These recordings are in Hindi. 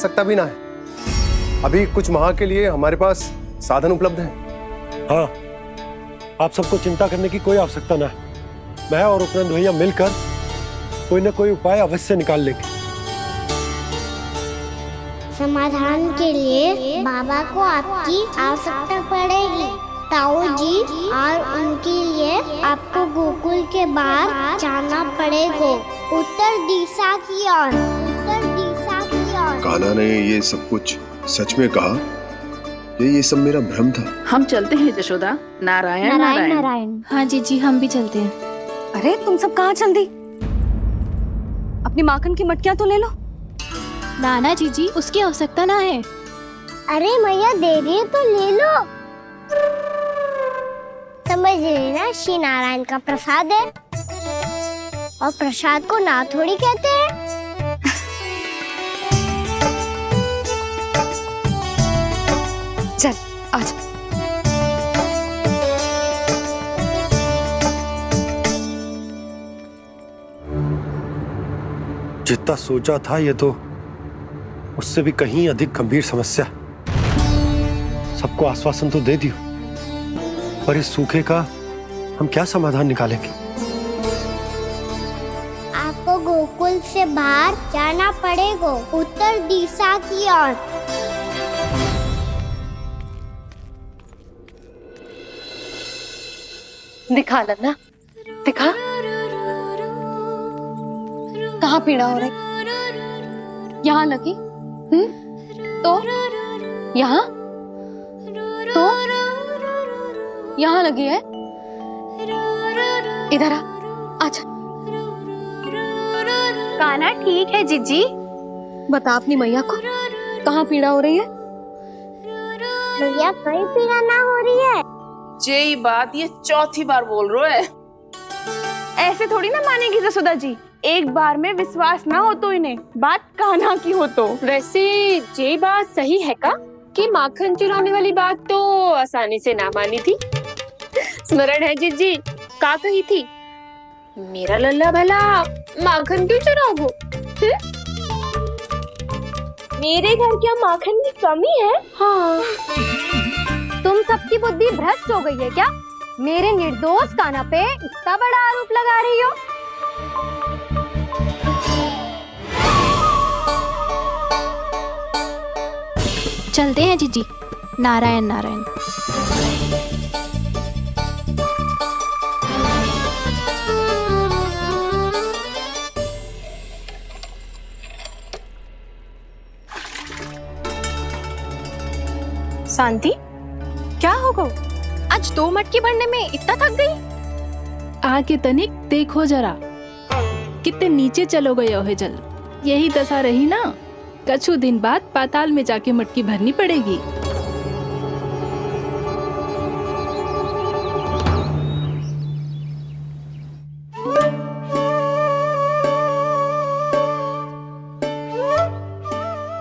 सकता भी ना है। अभी कुछ माह के लिए हमारे पास साधन उपलब्ध हैं। हाँ, आप सबको चिंता करने की कोई आवश्यकता ना है। मैं और उपनंद भैया मिलकर कोई ना कोई उपाय अवश्य निकाल लेंगे। समाधान के लिए बाबा को आपकी आवश्यकता पड़ेगी। ताऊ जी और उनके लिए आपको गोकुल के बाहर जाना पड़ेगा, उत्तर दिशा की ओर, उत्तर दिशा की ओर। कान्हा ने ये सब कुछ सच में कहा? ये सब मेरा भ्रम था? हम चलते हैं जशोदा। नारायण नारायण नारायण। हाँ जी हम भी चलते हैं। अरे तुम सब कहाँ चल दी? अपनी माखन की मटकियाँ तो ले लो। नाना जी उसकी आवश्यकता ना है। अरे मैया दे रही है तो ले लो। समझ लेना, श्री नारायण का प्रसाद है और प्रसाद को ना थोड़ी कहते हैं। चल आज जितना सोचा था ये तो उससे भी कहीं अधिक गंभीर समस्या। सबको आश्वासन तो दे दियो, पर इस सूखे का हम क्या समाधान निकालेंगे? आपको गोकुल से बाहर जाना पड़ेगा, उत्तर दिशा की ओर। दिखा लन्ना, दिखा। कहाँ पीड़ा हो रही? यहाँ लगी? तो यहाँ तो यहाँ लगी है। इधर आ, आजा। कान्हा ठीक है जीजी। बता अपनी मैया को कहाँ पीड़ा हो रही है? भैया कहीं पीड़ा ना हो रही है। यही बात ये चौथी बार बोल रहे है। ऐसे थोड़ी ना मानेगी जसोदा जी। एक बार में विश्वास ना हो तो इन्हें बात कान्हा की हो तो। वैसे ये बात सही है का कि माखन चुराने वाली बात तो आसानी से ना मानी थी। स्मरण है जीजी का कही थी, मेरा लल्ला भला माखन क्यों चुराओगे? मेरे घर क्या माखन की कमी है? हाँ। तुम सबकी बुद्धि भ्रष्ट हो गई है क्या? मेरे निर्दोष कान्हा पे इतना बड़ा आरोप लगा रही हो? चलते हैं जीजी। नारायण नारायण। शांति, क्या हो गो? आज 2 मटकी भरने में इतना थक गई? आके तनिक देखो जरा, कितने नीचे चलो गए हो जल। यही दशा रही ना, कछु दिन बाद पाताल में जाके मटकी भरनी पड़ेगी।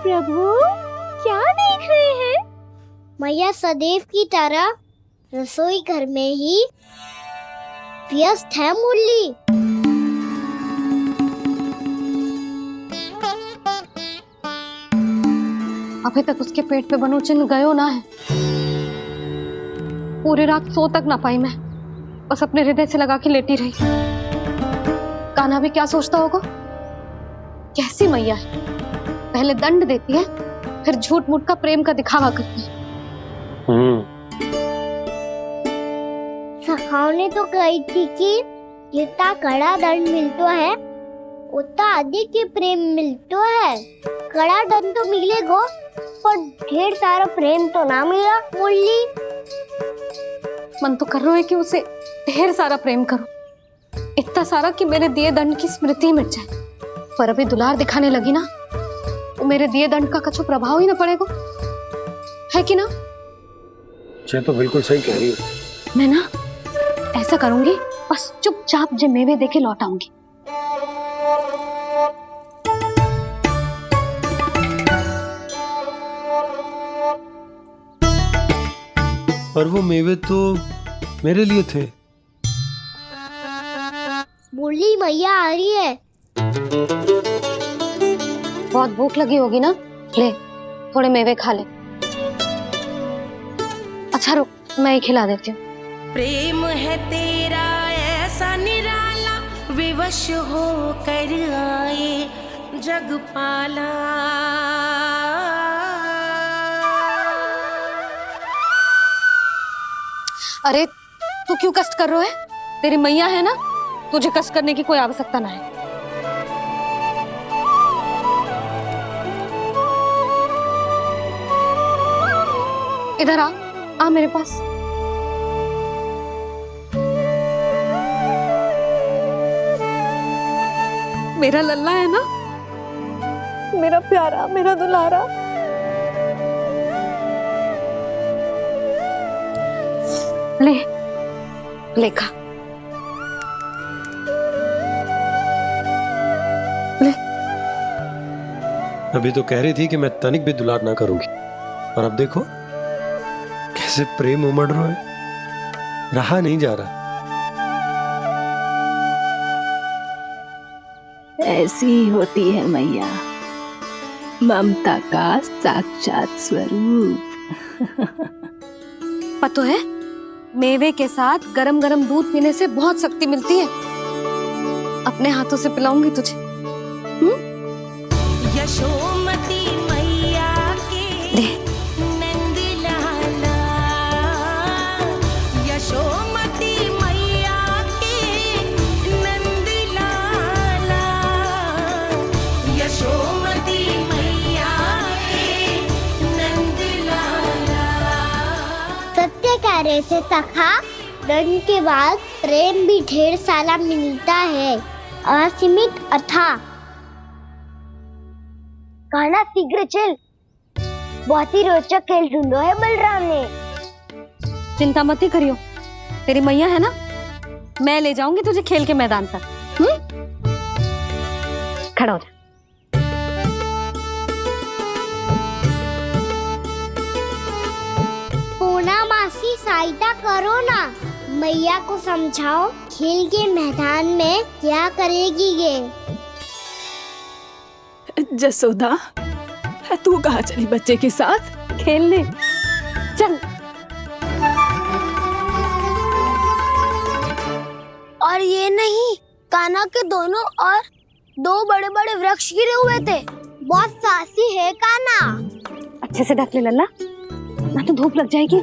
प्रभु क्या देख रहे हैं? मैया सदैव की तरह रसोई घर में ही व्यस्त है मुरली। अभी तक उसके पेट पे बनो चिन्ह गयो ना है। पूरी रात सो तक ना पाई मैं, बस अपने हृदय से लगा के लेटी रही। कान्हा भी क्या सोचता होगा? कैसी मैया है, पहले दंड देती है फिर झूठ मूठ का प्रेम का दिखावा करती है। सखाओ ने तो कही थी कि जितना कड़ा दंड मिलता है उतना अधिक ही प्रेम मिलता है। कड़ा दंड तो मिलेगा पर ढेर सारा प्रेम तो ना मिला मुरली। मन तो कर रहा है कि उसे ढेर सारा प्रेम करो, इतना सारा कि मेरे दिए दंड की स्मृति मिट जाए। पर अभी दुलार दिखाने लगी ना, वो मेरे दिए दंड का कछु प्रभाव ही ना पड़ेगा, है कि ना? ये तो बिल्कुल सही कह रही हो। मैं ना ऐसा करूंगी, बस चुपचाप जे मेवे देके लौट आऊंगी। पर वो मेवे तो मेरे लिए थे। मुरली मैया आ रही है। बहुत भूख लगी होगी ना, ले थोड़े मेवे खा ले। अच्छा रुक, मैं ही खिला देती हूँ। प्रेम है तेरा ऐसा निराला, विवश हो कर आए जग पाला। अरे तू क्यों कष्ट कर रहा है? तेरी मैया है ना, तुझे कष्ट करने की कोई आवश्यकता ना है। इधर आ मेरे पास। मेरा लल्ला है ना, मेरा प्यारा, मेरा दुलारा। ले खा। ले। अभी तो कह रही थी कि मैं तनिक भी दुलार ना करूंगी, और अब देखो कैसे प्रेम उमड़ रहा है, रहा नहीं जा रहा। ऐसी ही होती है मैया, ममता का साक्षात स्वरूप। पता है, मेवे के साथ गरम गरम दूध पीने से बहुत शक्ति मिलती है। अपने हाथों से पिलाऊंगी तुझे। यशोमती मैया के नंद लाला, यशोमती मैया के नंद लाला, यशोमती मैया के नंद लाला। सत्य कह रहे थे सखा, दंड के बाद प्रेम भी ढेर सारा मिलता है, असीमित अथाह। गाना शीघ्र चल, बहुत ही रोचक खेल ढूंढो है बलराम ने। चिंता मत ही करियो, तेरी मैया है ना, मैं ले जाऊंगी तुझे खेल के मैदान पर। खड़ा हो जा। पूना मासी सहायता करो ना, मैया को समझाओ खेल के मैदान में क्या करेगी ये। जसोदा, तू कहाँ चली बच्चे के साथ खेलने? चल। और ये नहीं, कान्हा के दोनों और दो बड़े बड़े वृक्ष गिरे हुए थे। बहुत साहसी है कान्हा। अच्छे से ढक ले लल्ला, ना तो धूप लग जाएगी।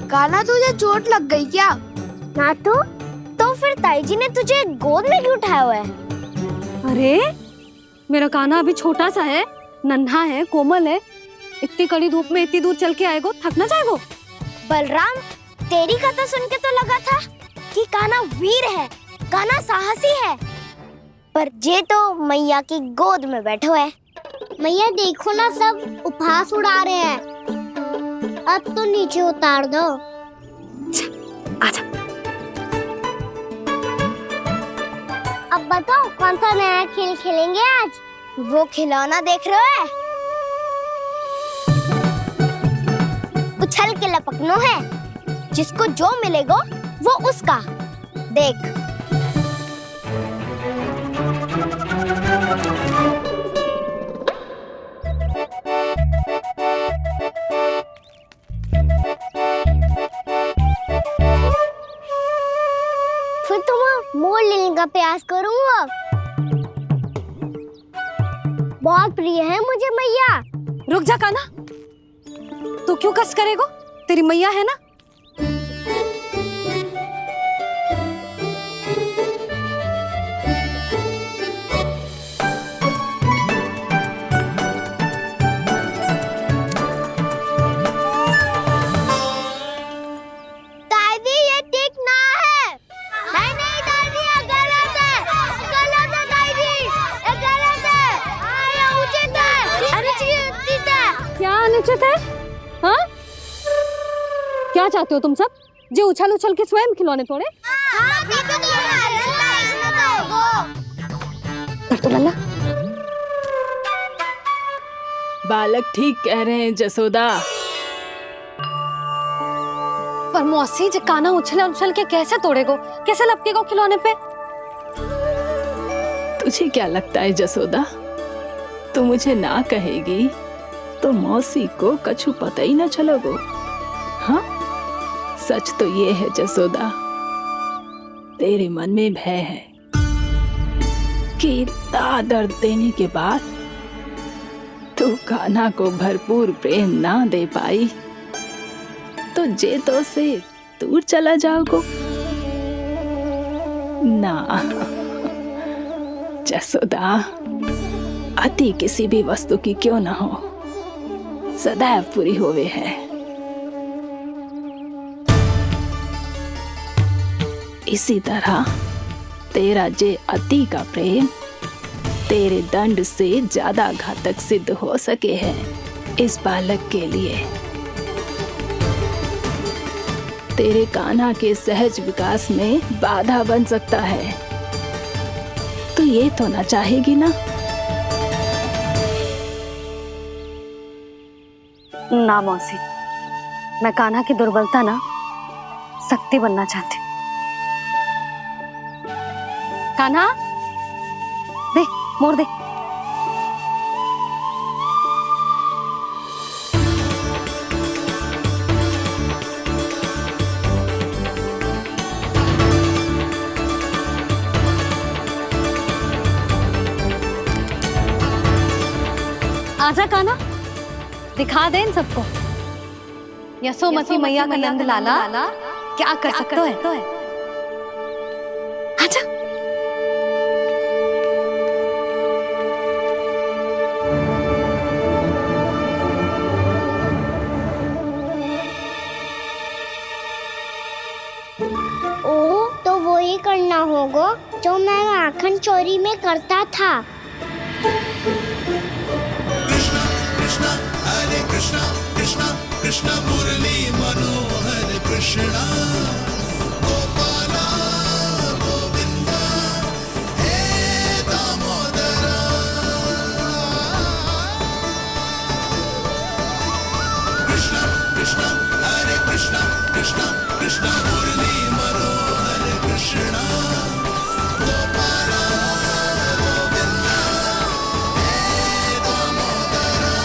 कान्हा तुझे चोट लग गई क्या? ना तो फिर ताई जी ने तुझे गोद में क्यों उठाया हुआ है? अरे मेरा कान्हा अभी छोटा सा है, नन्हा है, कोमल है। इतनी कड़ी धूप में इतनी दूर चल के आएगा, थक ना जाएगा? बलराम, तेरी कथा सुन के तो लगा था कि कान्हा वीर है, कान्हा साहसी है, पर ये तो मैया की गोद में बैठे हुए है। मैया देखो ना, सब उपहास उड़ा रहे हैं। अब तो नीचे उतार दो। आजा। अब बताओ कौन सा नया खेल खेलेंगे आज? वो खिलौना देख रहे हो? उछल के लपकनो है, जिसको जो मिलेगा वो उसका। देख। फिर तुम मोड़ लेने का प्रयास करूंगा। बहुत प्रिय है मुझे मैया। रुक जा कान्हा, तू क्यों कष्ट करेगा? तेरी मैया है ना। दादी ये ठीक ना है। नहीं नहीं दादी, ये गलत है, गलत है दादी, ये गलत है, ये उचित है, अनुचित है। क्या अनुचित है? हाँ? क्या चाहते हो तुम सब? जो उछल उछल के स्वयं खिलौने तोड़े? हाँ, भी तो तो लल्ला। बालक ठीक कह रहे हैं जसोदा। पर मौसी, जो कान्हा उछल उछल के कैसे तोड़ेगो, कैसे लपकेगो खिलौने पे? तू तुझे क्या लगता है जसोदा, तू मुझे ना कहेगी तो मौसी को कछु पता ही ना चलोगो। हाँ, सच तो ये है जसोदा, तेरे मन में भय है कि इतना दर्द देने के बाद तू कान्हा को भरपूर प्रेम ना दे पाई तो जे तो से दूर चला जाओगो ना। जसोदा, अति किसी भी वस्तु की क्यों ना हो, सदैव पूरी होवे है। इसी तरह तेरा जे अति का प्रेम तेरे दंड से ज्यादा घातक सिद्ध हो सके है इस बालक के लिए। तेरे कान्हा के सहज विकास में बाधा बन सकता है, तो ये तो ना चाहेगी ना? ना मौसी, मैं कान्हा की दुर्बलता ना शक्ति बनना चाहती हूँ। कान्हा, दे मोड़ दे। आजा कान्हा, दिखा दे इन सबको यशोमती मैया का नंद लाला क्या कर सकता है। आजा। ओ, तो वो ही करना होगा जो मैं माखन चोरी में करता था। कृष्ण मुरली मनोहर कृष्णा गोपाला गोविंदा हे दामोदरा। कृष्ण कृष्ण हरे कृष्ण कृष्ण कृष्ण मुरली मनोहर कृष्णा गोपाला गोविंदा हे दामोदरा।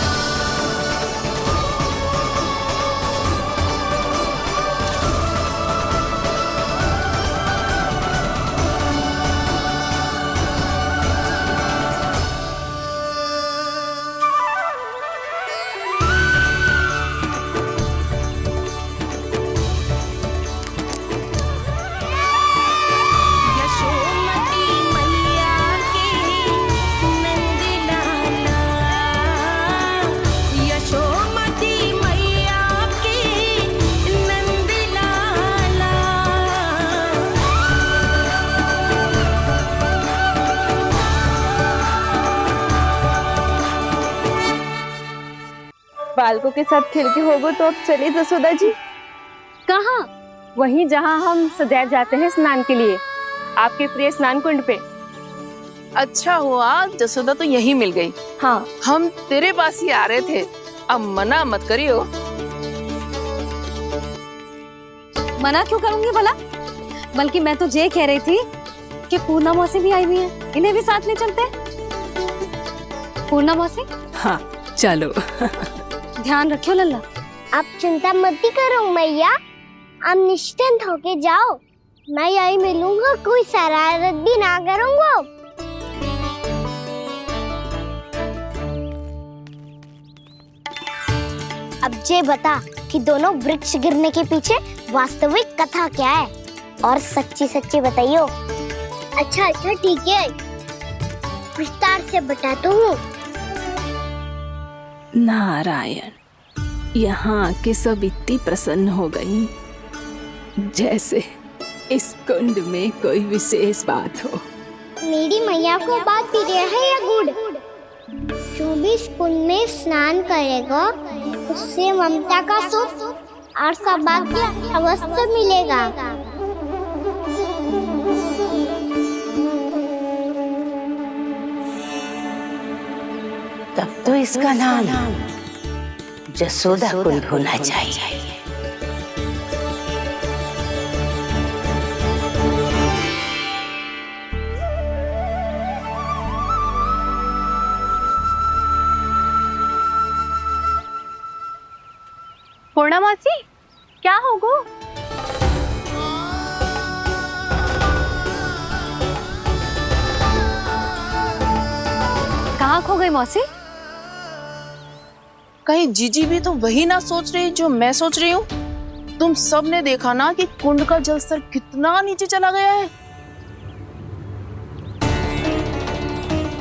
बालकों के साथ खेल के होगो तो अब चलिए जसोदा जी। कहाँ? वहीं जहाँ हम सदैव जाते हैं स्नान के लिए, आपके प्रिय स्नान कुंड पे। अच्छा हुआ जसोदा तो यही मिल गई। हाँ, हम तेरे पास ही आ रहे थे, अब मना मत करियो। मना क्यों करूंगी भला? बल्कि मैं तो ये कह रही थी कि पूर्णा मौसी भी आई हुई है, इन्हें भी साथ ले चलते हैं। पूर्णा मौसी, हाँ चलो। ध्यान रखियो लल्ला। आप चिंता मत करो मैया, आप निश्चिंत होके जाओ, मैं यही मिलूंगा, कोई शरारत भी ना करूंगा। अब ये बता कि दोनों वृक्ष गिरने के पीछे वास्तविक कथा क्या है, और सच्ची सच्ची बताइयो। अच्छा अच्छा ठीक है, विस्तार से बताता हूँ। नारायण, यहाँ के सब इतनी प्रसन्न हो गई जैसे इस कुंड में कोई विशेष बात हो। मेरी मैया को बात प्रिय है या गुड़? जो भी इस कुंड में स्नान करेगा उससे ममता का सुख और सौभाग्य अवश्य मिलेगा। तब तो इसका नाम जसोदा कुंड होना चाहिए। पूर्णा मौसी क्या होगो? कहाँ खो गई मौसी? कहीं जीजी भी तो वही ना सोच रही जो मैं सोच रही हूँ? तुम सब ने देखा ना कि कुंड का जलस्तर कितना नीचे चला गया है।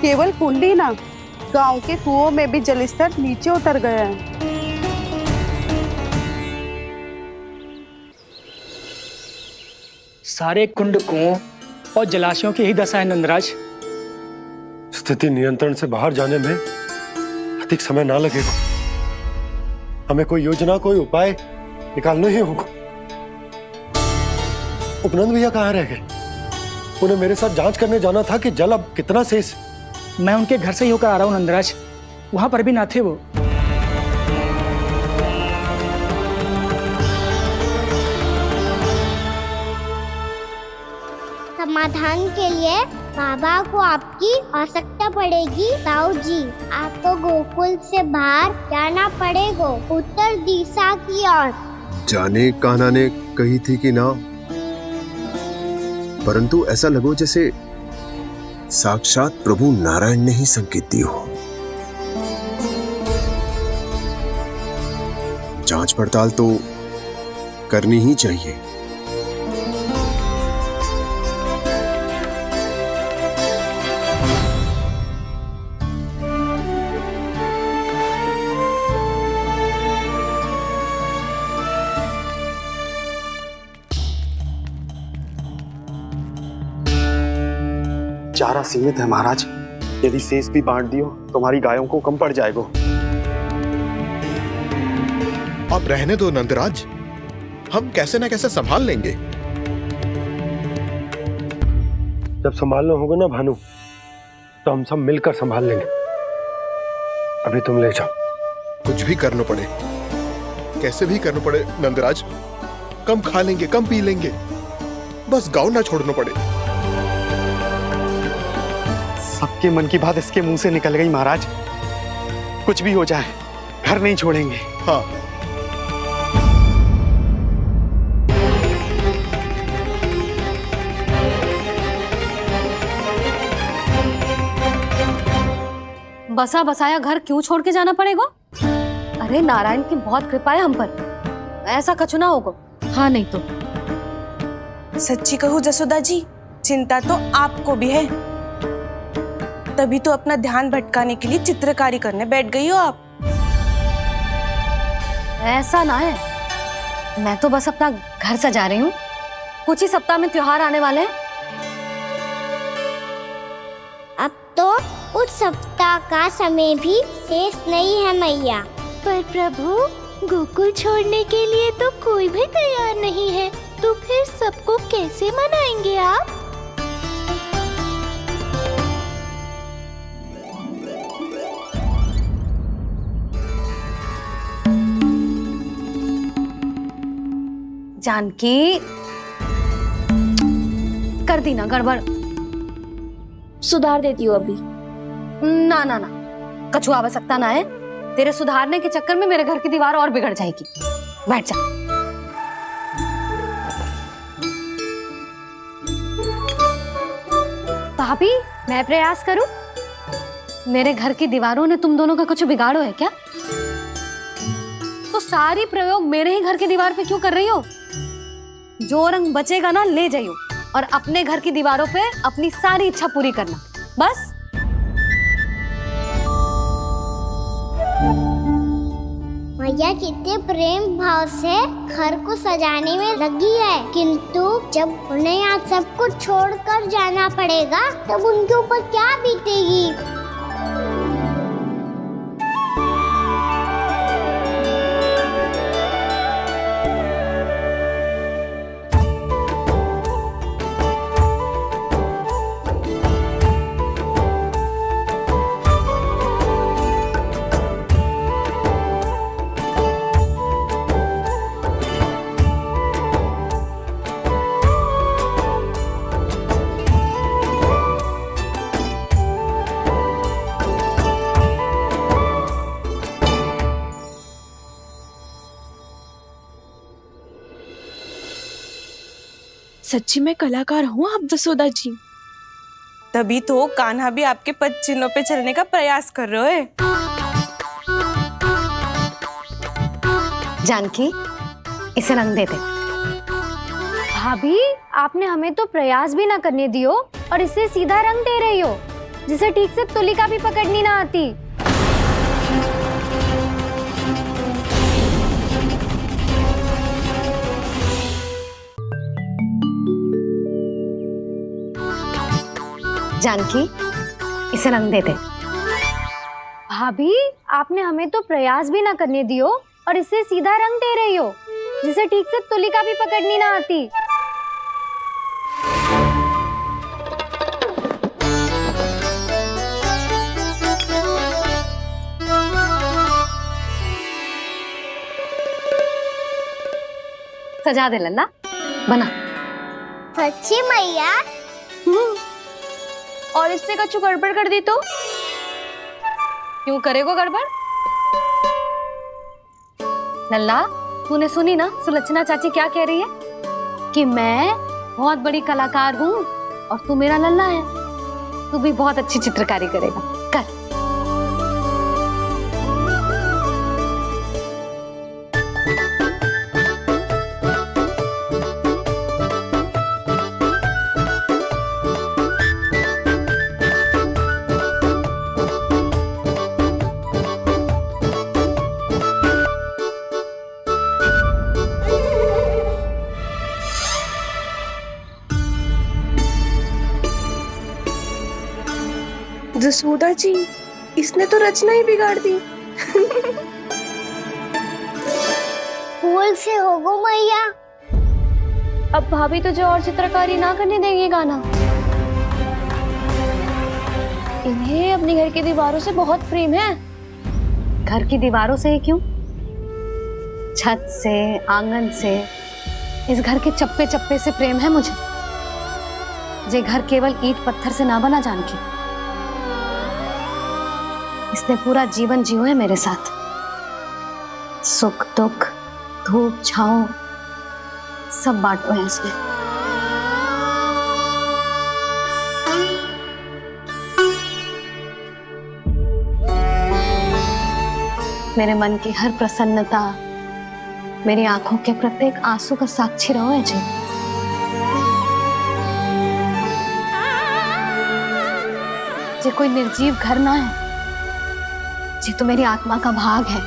केवल कुंड ही ना, गांव के कुओं में भी जलस्तर नीचे उतर गया है। सारे कुंड कुओं और जलाशयों की ही दशा है नंदराज। स्थिति नियंत्रण से बाहर जाने में अधिक समय ना लगेगा। हमें कोई योजना, कोई उपाय निकालना ही होगा। उपनंद भैया कहाँ रह गए? उन्हें मेरे साथ जांच करने जाना था कि जल अब कितना शेष। मैं उनके घर से ही होकर आ रहा हूँ नंदराज, वहां पर भी ना थे वो। समाधान के लिए बाबा को आपकी आवश्यकता पड़ेगी। ताऊ जी, आपको गोकुल से बाहर जाना पड़ेगा, उत्तर दिशा की ओर। जाने कान्हा ने कही थी कि ना, परंतु ऐसा लगो जैसे साक्षात प्रभु नारायण ने ही संकेत दी हो। जांच पड़ताल तो करनी ही चाहिए। चारा सीमित है महाराज, यदि शेष भी बांट दियो तो हमारी गायों को कम पड़ जाएगा। आप रहने दो नंदराज, हम कैसे न कैसे संभाल लेंगे। जब संभालना होगा ना भानु, तो हम सब मिलकर संभाल लेंगे। अभी तुम ले जाओ। कुछ भी करना पड़े, कैसे भी करना पड़े नंदराज, कम खा लेंगे, कम पी लेंगे, बस गाँव ना छोड़ना पड़े। सबके मन की बात इसके मुंह से निकल गई महाराज। कुछ भी हो जाए, घर नहीं छोड़ेंगे। हाँ, बसा बसाया घर क्यों छोड़ के जाना पड़ेगा? अरे नारायण की बहुत कृपा है हम पर, ऐसा कछु ना होगा। हाँ नहीं तो सच्ची कहूँ जसोदा जी, चिंता तो आपको भी है, तभी तो अपना ध्यान भटकाने के लिए चित्रकारी करने बैठ गई हो आप। ऐसा ना है, मैं तो बस अपना घर सजा रही हूँ। कुछ ही सप्ताह में त्योहार आने वाले हैं। अब तो उस सप्ताह का समय भी शेष नहीं है मैया। पर प्रभु, गोकुल छोड़ने के लिए तो कोई भी तैयार नहीं है, तो फिर सबको कैसे मनाएंगे आप? जानकी, कर दी ना गड़बड़। सुधार देती हूँ अभी। ना ना ना, कछु आवश्यकता ना है। तेरे सुधारने के चक्कर में मेरे घर की दीवार और बिगड़ जाएगी। बैठ जा। भाभी, मैं प्रयास करूं? मेरे घर की दीवारों ने तुम दोनों का कुछ बिगाड़ो है क्या? तो सारी प्रयोग मेरे ही घर की दीवार पे क्यों कर रही हो? जो रंग बचेगा ना ले जाइयो, और अपने घर की दीवारों पे अपनी सारी इच्छा पूरी करना, बस। मैया कितने प्रेम भाव से घर को सजाने में लगी है, किंतु जब उन्हें यहाँ सब कुछ छोड़कर जाना पड़ेगा तब उनके ऊपर क्या बीतेगी? सच्ची में कलाकार हूँ आप जसोदा जी। तभी तो कान्हा भी आपके पद चिन्हों पे चलने का प्रयास कर रहे है। जानकी, इसे रंग दे दे। भाभी, आपने हमें तो प्रयास भी ना करने दियो और इसे सीधा रंग दे रही हो, जिसे ठीक से तुलिका भी पकड़नी ना आती। जानकी, इसे रंग दे दे। भाभी, आपने हमें तो प्रयास भी ना करने दियो और इसे सीधा रंग दे रही हो, जिसे ठीक से तुलिका भी पकड़नी ना आती। सजा दे लल्ला, बना। सच्ची मैया? और इसने कछु गड़बड़ कर दी तो? क्यों करेगो गड़बड़? लल्ला, तूने सुनी ना सुलक्षणा चाची क्या कह रही है? कि मैं बहुत बड़ी कलाकार हूँ और तू मेरा लल्ला है। तू भी बहुत अच्छी चित्रकारी करेगा, कर। जसोदा जी, इसने तो रचना ही बिगाड़ दी। फूल से होगो मैया। अब भाभी तुझे और चित्रकारी ना करने देंगे गाना। इन्हें अपने घर की दीवारों से बहुत प्रेम है। घर की दीवारों से ही क्यों? छत से, आंगन से, इस घर के चप्पे चप्पे से प्रेम है मुझे। ये घर केवल ईंट पत्थर से ना बना जानकी। इसने पूरा जीवन जियो है मेरे साथ। सुख दुख, धूप छांव सब बांटो है इसने। मेरे मन की हर प्रसन्नता, मेरी आंखों के प्रत्येक आंसू का साक्षी रहो है जी। ये कोई निर्जीव घर ना है, ये तो मेरी आत्मा का भाग है।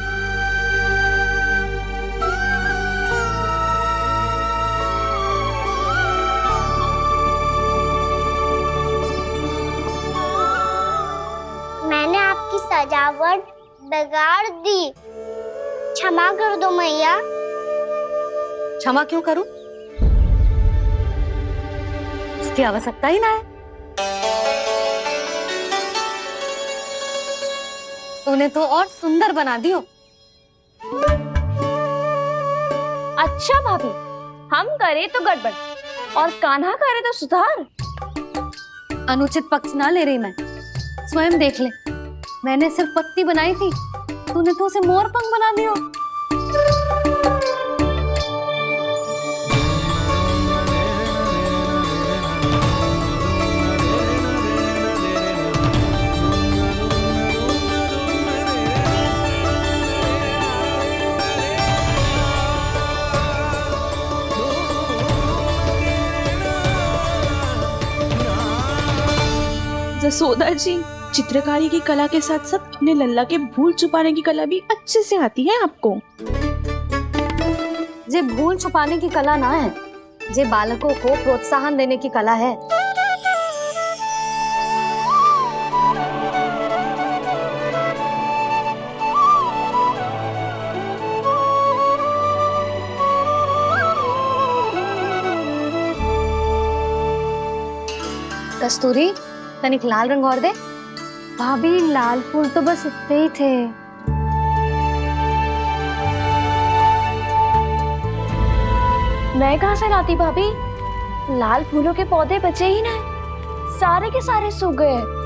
मैंने आपकी सजावट बिगाड़ दी, क्षमा कर दो मैया। क्षमा क्यों करूं? इसकी आवश्यकता ही ना है। तूने तो और सुंदर बना दियो। अच्छा भाभी, हम करे तो गड़बड़ और कान्हा करे तो सुधार। अनुचित पक्ष ना ले रही मैं, स्वयं देख ले। मैंने सिर्फ पत्ती बनाई थी, तूने तो उसे मोर पंख बना दियो। जसोदा जी, चित्रकारी की कला के साथ साथ अपने लल्ला के भूल छुपाने की कला भी अच्छे से आती है आपको। ये भूल छुपाने की कला ना है, ये बालकों को प्रोत्साहन देने की कला है। कस्तूरी, तनिक लाल रंग और दे। भाभी, लाल फूल तो बस इतने ही थे। मैं कहाँ से लाती भाभी? लाल फूलों के पौधे बचे ही ना, सारे के सारे सूख गए।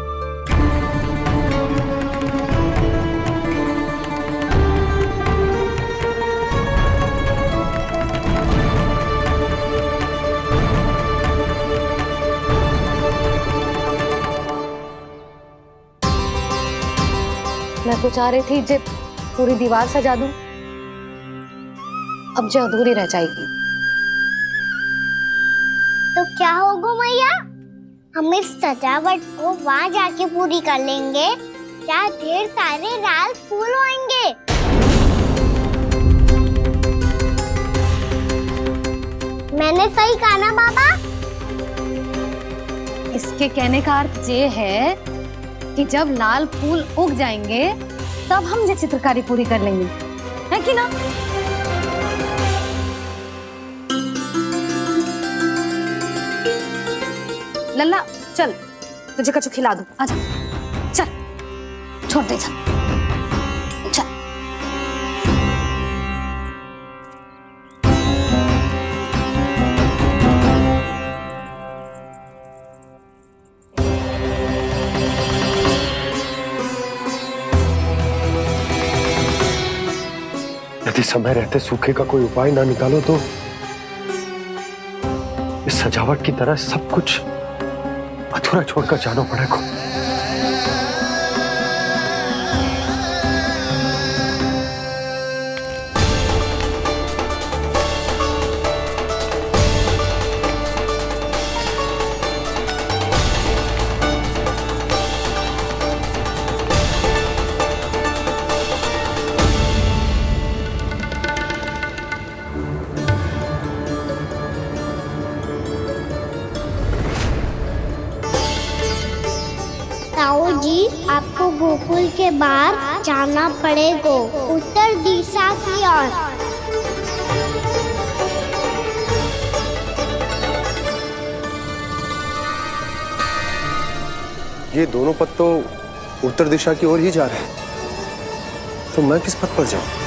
मैं तो चाह रही थी जे पूरी दीवार सजा दूं, अब जो अधूरी रह जाएगी। तो क्या होगा मैया, हम इस सजावट को वहाँ जाके पूरी कर लेंगे जहाँ ढेर सारे लाल फूल होंगे। मैंने सही कहा ना बाबा? इसके कहने का अर्थ ये है कि जब लाल फूल उग जाएंगे तब हम ये चित्रकारी पूरी कर लेंगे, है कि ना? लल्ला चल, तुझे कछु खिला दूं, आजा, चल, छोड़ दे, चल। यदि समय रहते सूखे का कोई उपाय ना निकालो तो इस सजावट की तरह सब कुछ अधूरा छोड़कर जाना पड़ेगा। ताऊ जी, आपको गोकुल के बाहर जाना पड़ेगा, उत्तर दिशा की ओर। ये दोनों पथ तो उत्तर दिशा की ओर ही जा रहे हैं, तो मैं किस पथ पर जाऊं?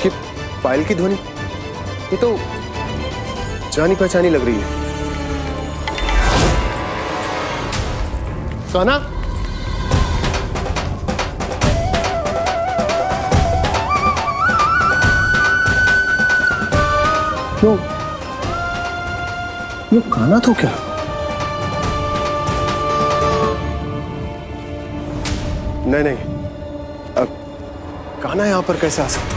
ये पायल की ध्वनि, ये तो जानी पहचानी लग रही है। कान्हा, ये कान्हा तो क्या? नहीं नहीं, अब कान्हा यहां पर कैसे आ सकता?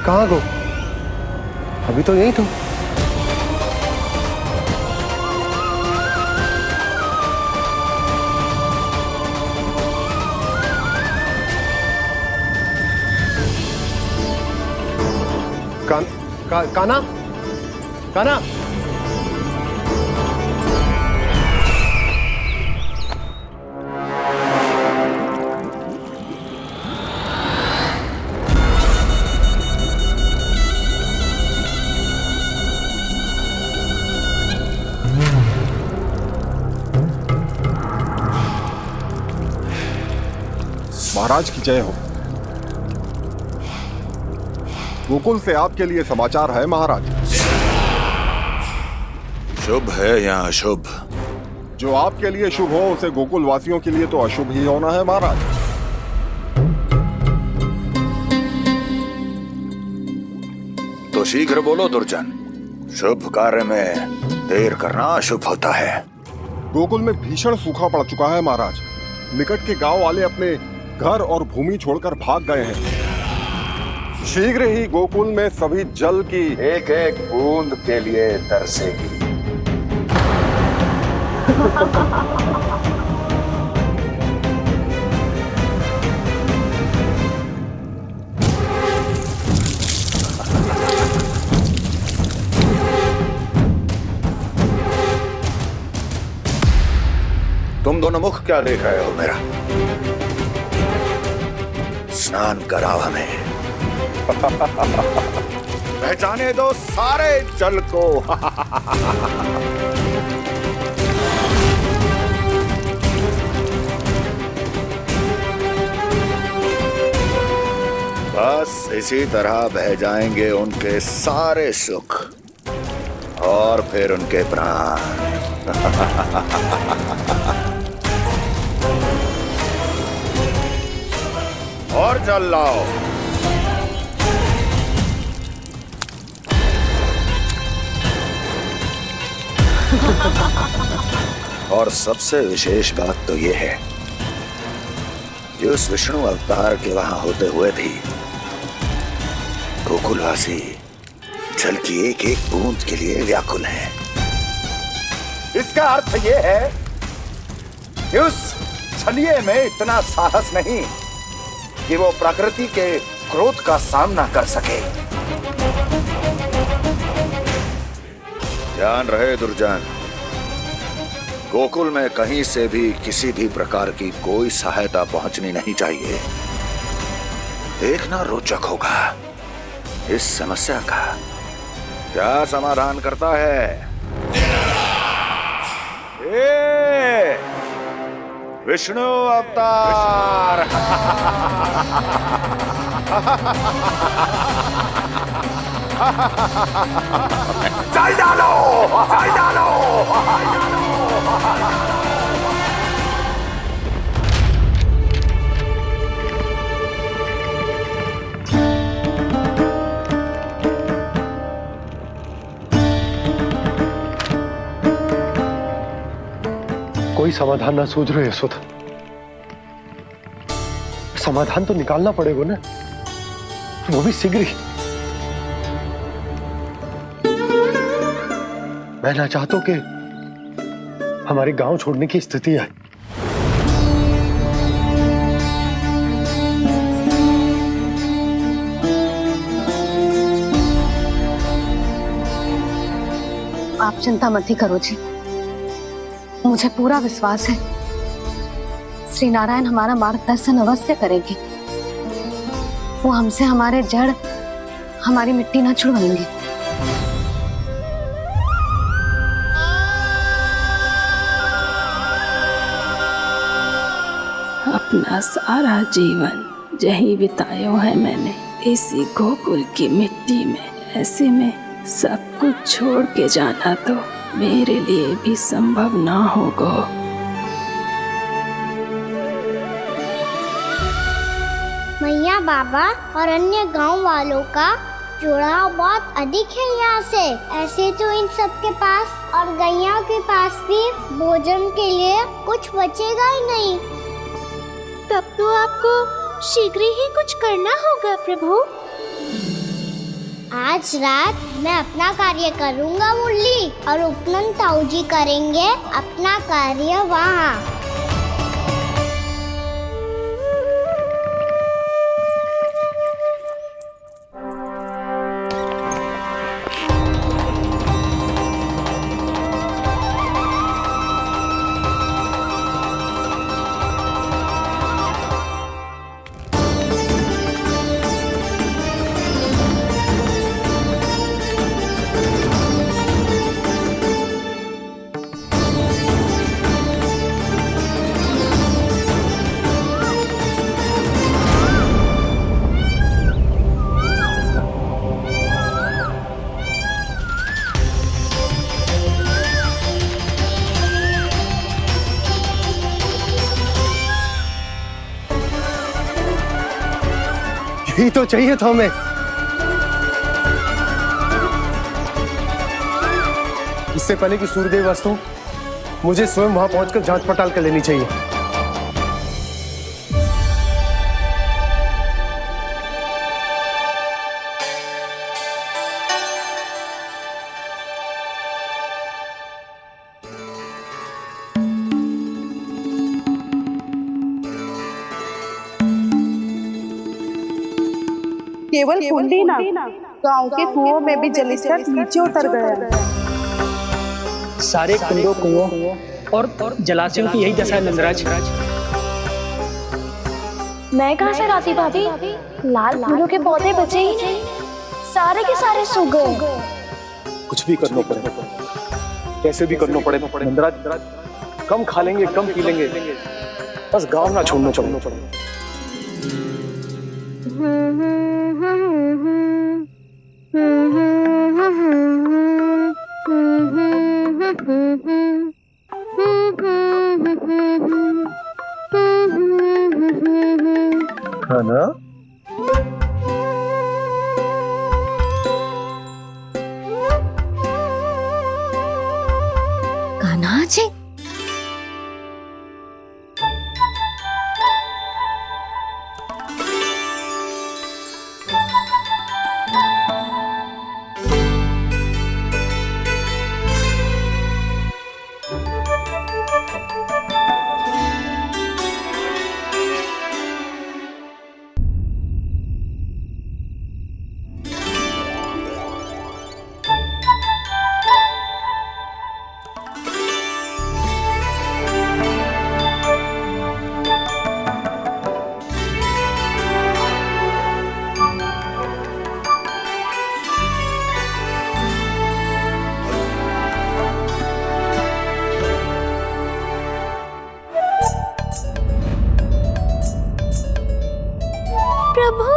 कहाँ गो? अभी तो यही तुम। कान्हा, कान्हा, महाराज की जय हो। गोकुल से आपके लिए समाचार है महाराज। शुभ है या अशुभ? जो आपके लिए शुभ हो उसे गोकुल वासियों के लिए तो अशुभ ही होना है महाराज। तो शीघ्र बोलो दुर्जन, शुभ कार्य में देर करना अशुभ होता है। गोकुल में भीषण सूखा पड़ चुका है महाराज। निकट के गांव वाले अपने घर और भूमि छोड़कर भाग गए हैं। शीघ्र ही गोकुल में सभी जल की एक एक बूंद के लिए तरसेगी। तुम दोनों मुख क्या देख रहे हो मेरा? स्नान कराओ हमें। पहचाने दो सारे जल को। बस इसी तरह बह जाएंगे उनके सारे सुख और फिर उनके प्राण। और जल लाओ। और सबसे विशेष बात तो यह है कि उस विष्णु अवतार के वहां होते हुए भी गोकुलवासी जल की एक एक बूंद के लिए व्याकुल हैं। इसका अर्थ यह है कि उस छलिए में इतना साहस नहीं कि वो प्रकृति के क्रोध का सामना कर सके। ध्यान रहे दुर्जन, गोकुल में कहीं से भी किसी भी प्रकार की कोई सहायता पहुंचनी नहीं चाहिए। देखना रोचक होगा इस समस्या का क्या समाधान करता है। ए, विष्णु अवतार। चल डालो, चल डालो। कोई समाधान ना सूझ रहे यशोदा। समाधान तो निकालना पड़ेगा ना, वो भी शीघ्र ही। मैं ना चाहता कि हमारे गांव छोड़ने की स्थिति आए। आप चिंता मत ही करो जी, मुझे पूरा विश्वास है श्री नारायण हमारा मार्गदर्शन अवश्य करेंगे। वो हमसे हमारे जड़, हमारी मिट्टी ना छुड़वाएंगे। अपना सारा जीवन यही बिताया है मैंने, इसी गोकुल की मिट्टी में। ऐसे में सब कुछ छोड़ के जाना तो मेरे लिए भी संभव ना होगा। मैया, बाबा और अन्य गांव वालों का जुड़ाव बहुत अधिक है यहाँ से। ऐसे तो इन सब के पास और गैया के पास भी भोजन के लिए कुछ बचेगा ही नहीं। तब तो आपको शीघ्र ही कुछ करना होगा प्रभु। आज रात मैं अपना कार्य करूँगा मुरली, और उपनंद ताऊ जी करेंगे अपना कार्य वहाँ। यही तो चाहिए था हमें। इससे पहले कि सूर्यदेव अस्त, मुझे स्वयं वहां पहुंचकर जांच पड़ताल कर लेनी चाहिए। केवल कुंडी ना, गांव के कुओं में भी जलस्तर नीचे उतर गया। सारे कुंडों, कुओं और जलाशयों की यही दशा है नंदराज। मैं कहाँ से लाती भाभी? लाल फूलों के पौधे बचे ही नहीं। सारे के सारे सो गए। कुछ भी करना पड़ेगा, कैसे भी करना पड़ेगा। नंदराज, कम खा लेंगे, कम पी लेंगे, बस गांव ना छोड़ना पड़ेगा। हाँ ना? कान्हा जी, प्रभु,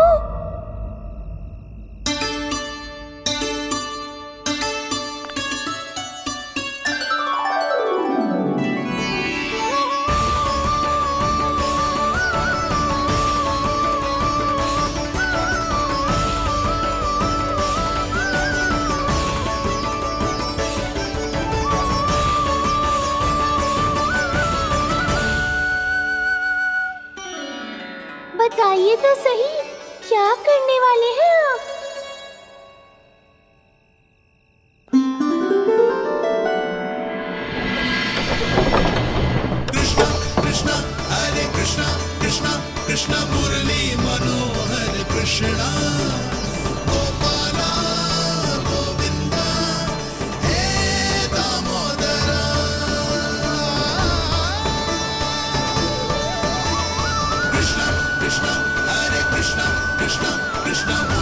बताइए तो सही, क्या करने वाले हैं आप? कृष्णा कृष्णा हरे कृष्णा कृष्णा कृष्णा मुरली मनोहर कृष्णा गोपाला गोविंदा हे दामोदरा कृष्णा कृष्णा हरे कृष्णा कृष्णा कृष्णा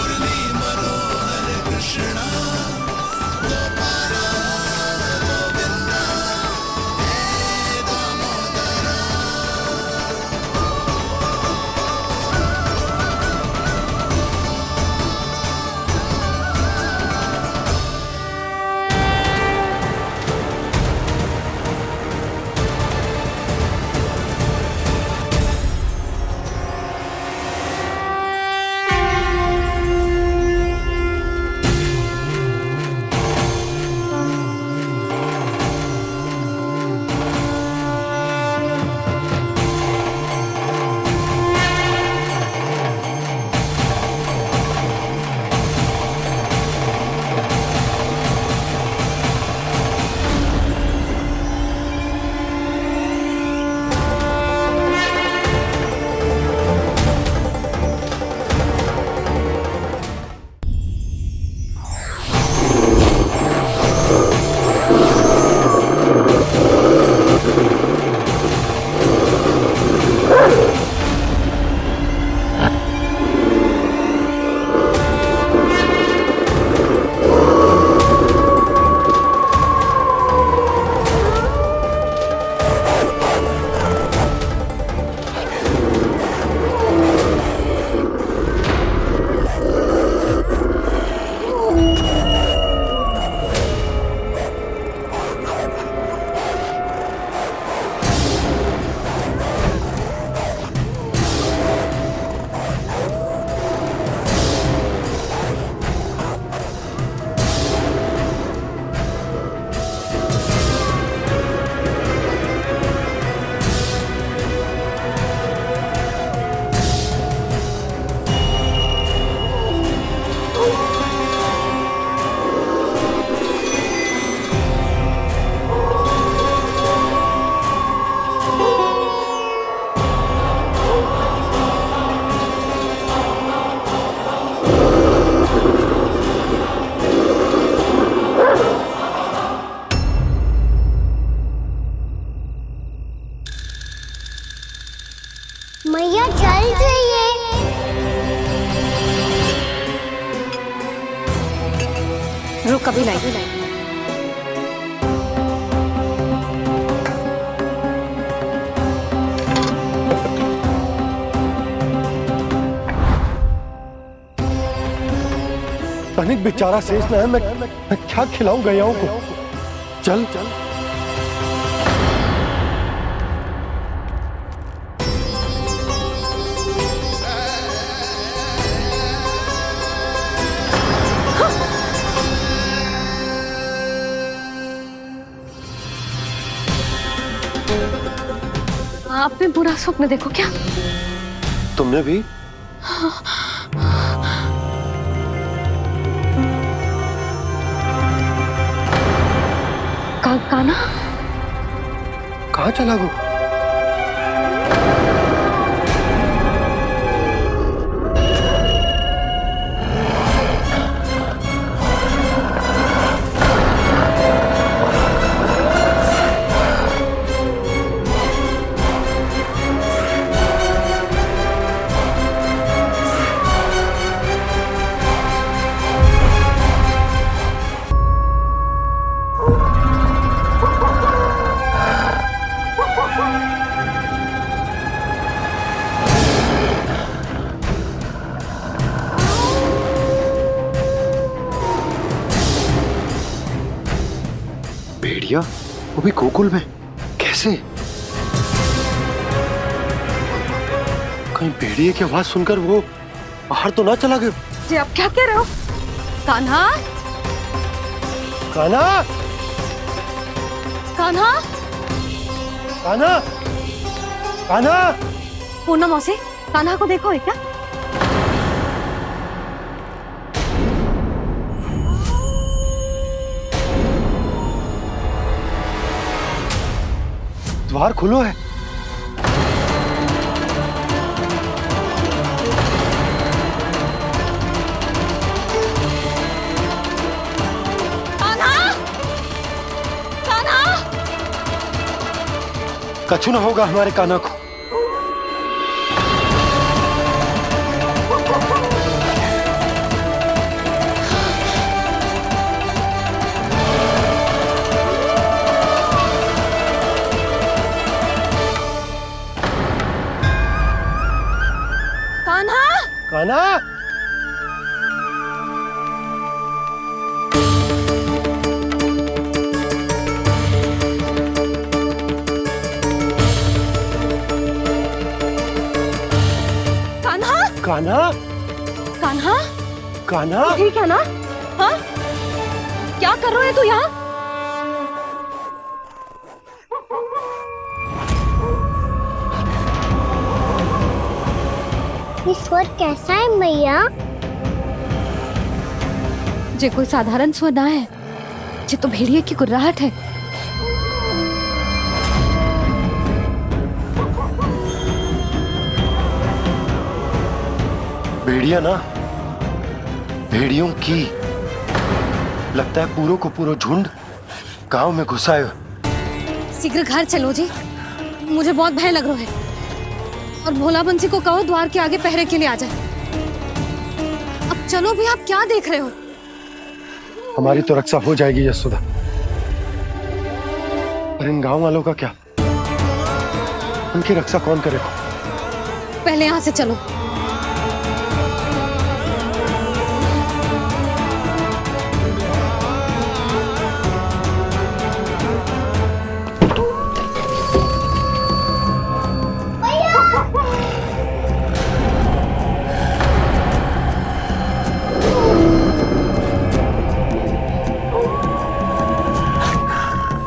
रुक कभी लाई। तनिक बेचारा शेष न है, मैं क्या खिलाऊं गयाओं को। चल चल आपने बुरा स्वप्न देखो क्या? तुमने भी? काना कहाँ चला वो? भेड़िया वो भी गोकुल में कैसे? कहीं भेड़िए की आवाज सुनकर वो बाहर तो ना चला गया? जी आप क्या कह रहे हो? कान्हा, कान्हा, कान्हा, कान्हा, कान्हा। पूनम मौसी, कान्हा को देखो है क्या? द्वार खुलो है। कान्हा, कान्हा। कछु न होगा हमारे कान्हा को। कान्हा, कान्हा, कान्हा, कान्हा, कान्हा। ठीक है ना? हाँ? क्या कर रहे हो तू यहाँ? स्वर कैसा है मैया? जे कोई साधारण स्वर ना है, जे तो भेड़िए की गुर्राहट है। भेड़िया ना, भेड़ियों की लगता है पूरों को पूरा झुंड गांव में घुसा है। शीघ्र घर चलो जी, मुझे बहुत भय लग रहा है। और भोला बंसी को कहो द्वार के आगे पहरे के लिए आ जाए। अब चलो भी, आप क्या देख रहे हो? हमारी तो रक्षा हो जाएगी यशोदा, पर इन गांव वालों का क्या? उनकी रक्षा कौन करेगा? पहले यहाँ से चलो।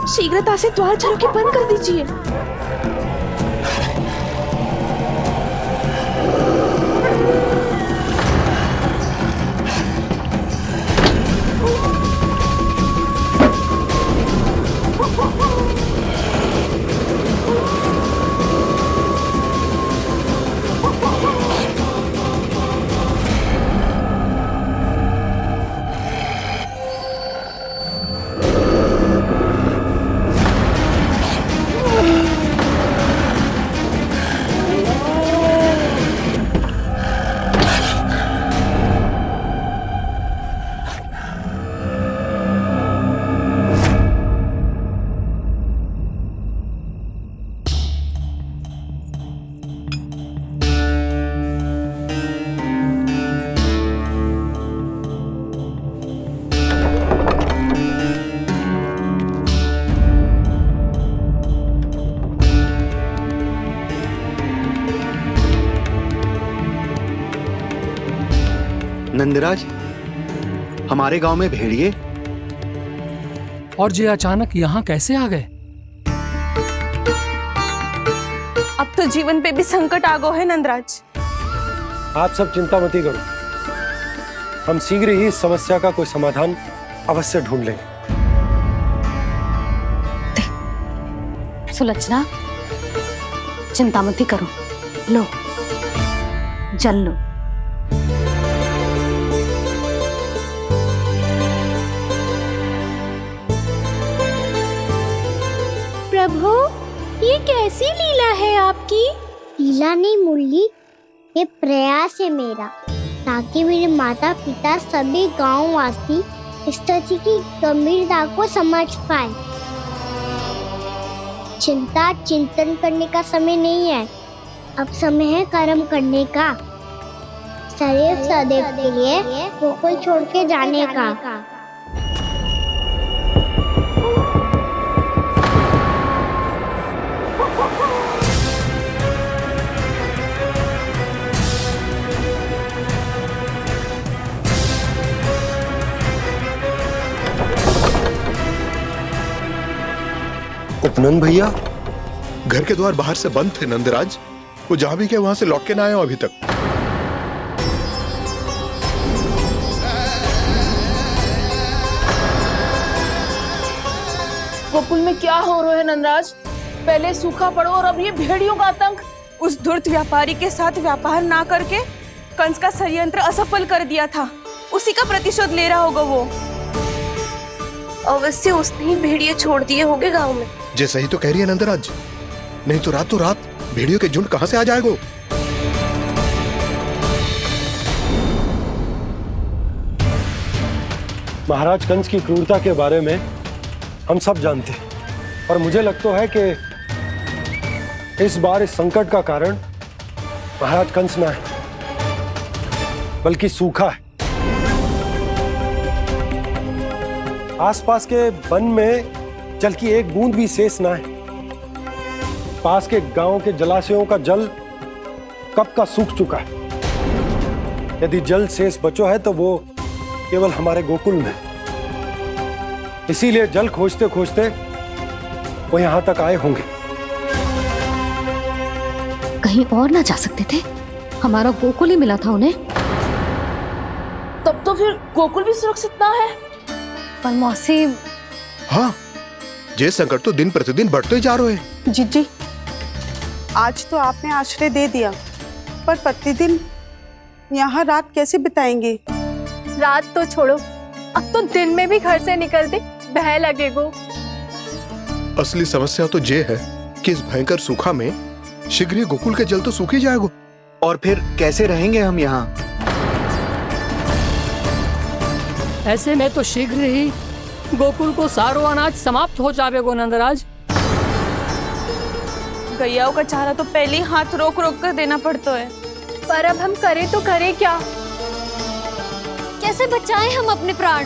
शीघ्रता से द्वार चलो के बंद कर दीजिए। नंदराज, हमारे गांव में भेड़िए और ये अचानक यहाँ कैसे आ गए? अब तो जीवन पे भी संकट आ गो है नंदराज। आप सब चिंता मत करो, हम शीघ्र ही इस समस्या का कोई समाधान अवश्य ढूंढ लेंगे। सुलक्षणा, चिंता मत करो, लो जल लो। प्रभु, ये कैसी लीला है आपकी? लीला नहीं मुरली, ये प्रयास है मेरा, ताकि मेरे माता पिता सभी गांव वासी स्थिति की गंभीरता को समझ पाए। चिंता चिंतन करने का समय नहीं है, अब समय है कर्म करने का, सदैव सदैव के लिए गोकुल छोड़ के जाने का। उपनंद भैया, घर के द्वार बाहर से बंद थे नंदराज, वो जहां भी गए वहां से लौट के ना आए हो अभी तक। गोकुल में क्या हो रहा है नंदराज? पहले सूखा पड़ो और अब ये भेड़ियों का आतंक। उस धूर्त व्यापारी के साथ व्यापार ना करके कंस का षड्यंत्र असफल कर दिया था, उसी का प्रतिशोध ले रहा होगा वो। अवश्य उसने ही भेड़िए छोड़ दिए होंगे गांव में। जे सही तो कह रही है नंदराज, नहीं तो रात भेड़ियों के झुंड कहां से आ जाएगो। महाराज कंस की क्रूरता के बारे में हम सब जानते हैं, और मुझे लगता है कि इस बार इस संकट का कारण महाराज कंस ना है, बल्कि सूखा है। आसपास के वन में जल की एक बूंद भी शेष ना है। पास के गांव के जलाशयों का जल कब का सूख चुका है। यदि जल शेष बचो है तो वो केवल हमारे गोकुल में। इसीलिए जल खोजते खोजते वो यहां तक आए होंगे। कहीं और ना जा सकते थे? हमारा गोकुल ही मिला था उन्हें। तब तो फिर गोकुल भी सुरक्षित ना है। पर मौसी, हाँ, ये संकट तो दिन प्रतिदिन बढ़ते ही जा रहे हैं। जीजी, आज तो आपने आश्रय दे दिया, पर प्रतिदिन यहाँ रात कैसे बिताएंगे? रात तो छोड़ो, अब तो दिन में भी घर से निकलते भय लगेगो। असली समस्या तो ये है कि इस भयंकर सूखा में शीघ्र ही गोकुल के जल तो सूख ही जाएगा। और फिर कैसे रहेंगे हम यहाँ? ऐसे में तो शीघ्र ही गोकुल को सारो अनाज समाप्त हो जाएगो नंदराज। गैयाओं का चारा तो पहले ही हाथ रोक रोक कर देना पड़ता है। पर अब हम करें तो करें क्या? कैसे बचाएं हम अपने प्राण?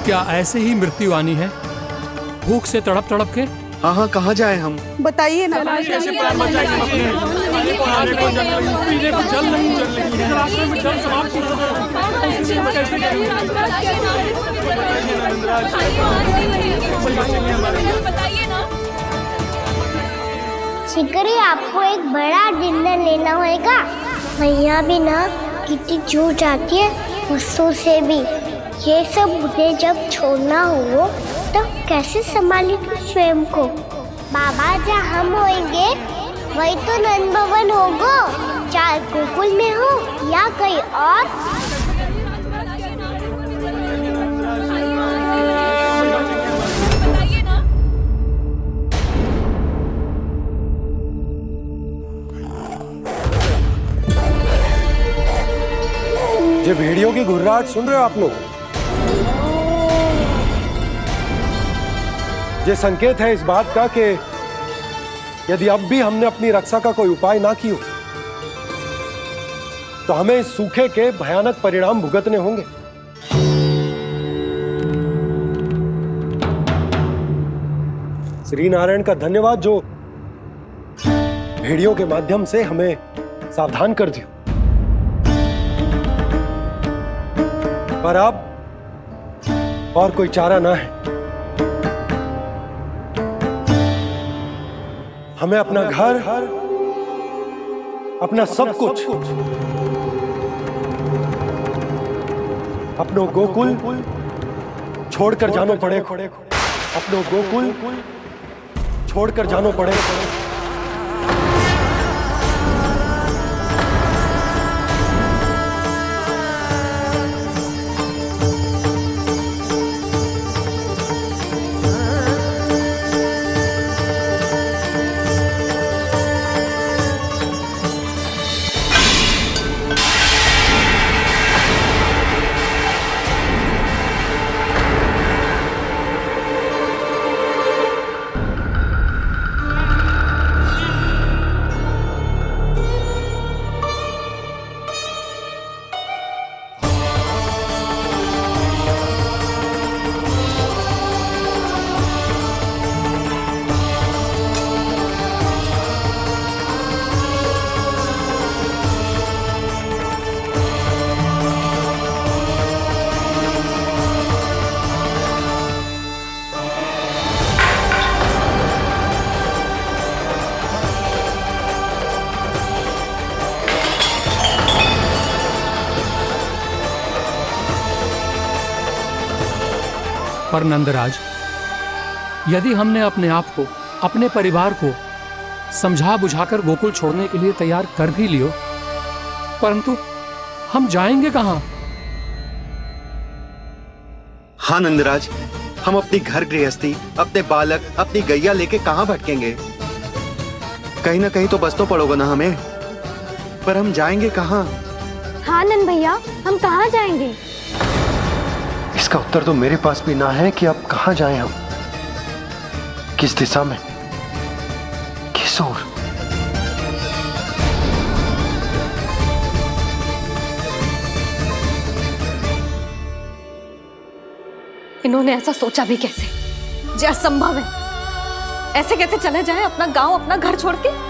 क्या ऐसे ही मृत्यु आनी है, भूख से तड़प तड़प के? हाँ हाँ, कहाँ जाए हम? बताइए ना। शीघ्र ही आपको एक बड़ा डिनर लेना होगा। मैया भी ना कितनी चूक जाती है गुस्सों से भी। ये सब मुझे जब छोड़ना हो तो कैसे संभालेगी स्वयं को? बाबा जहाँ हम होंगे वही तो नंद भवन होगा, चाहे गोकुल में हो या कहीं और। ये भेड़ियों की घुर्राहट सुन रहे हो आप लोग? ये संकेत है इस बात का कि यदि अब भी हमने अपनी रक्षा का कोई उपाय ना किया तो हमें इस सूखे के भयानक परिणाम भुगतने होंगे। श्री नारायण का धन्यवाद जो भेड़ियों के माध्यम से हमें सावधान कर दिया। पर अब और कोई चारा ना है। हमें अपना घर, अपना सब कुछ, अपनों गोकुल छोड़कर जानो पड़े। अपनों गोकुल छोड़कर जानो पड़े। पर नंदराज, यदि हमने अपने आप को, अपने परिवार को समझा बुझाकर गोकुल छोड़ने के लिए तैयार कर भी लियो, परंतु हम जाएंगे कहां? हाँ नंदराज, हम अपनी घर गृहस्थी, अपने बालक, अपनी गैया लेके कहां भटकेंगे? कहीं ना कहीं तो बस तो पड़ोगे ना हमें, पर हम जाएंगे कहां? हाँ नंद भैया, हम कहाँ जाएंगे? इसका उत्तर तो मेरे पास भी ना है कि अब कहां जाएं हम, किस दिशा में, किस ओर। इन्होंने ऐसा सोचा भी कैसे? जो असंभव है। ऐसे कैसे चले जाएं अपना गांव, अपना घर छोड़ के?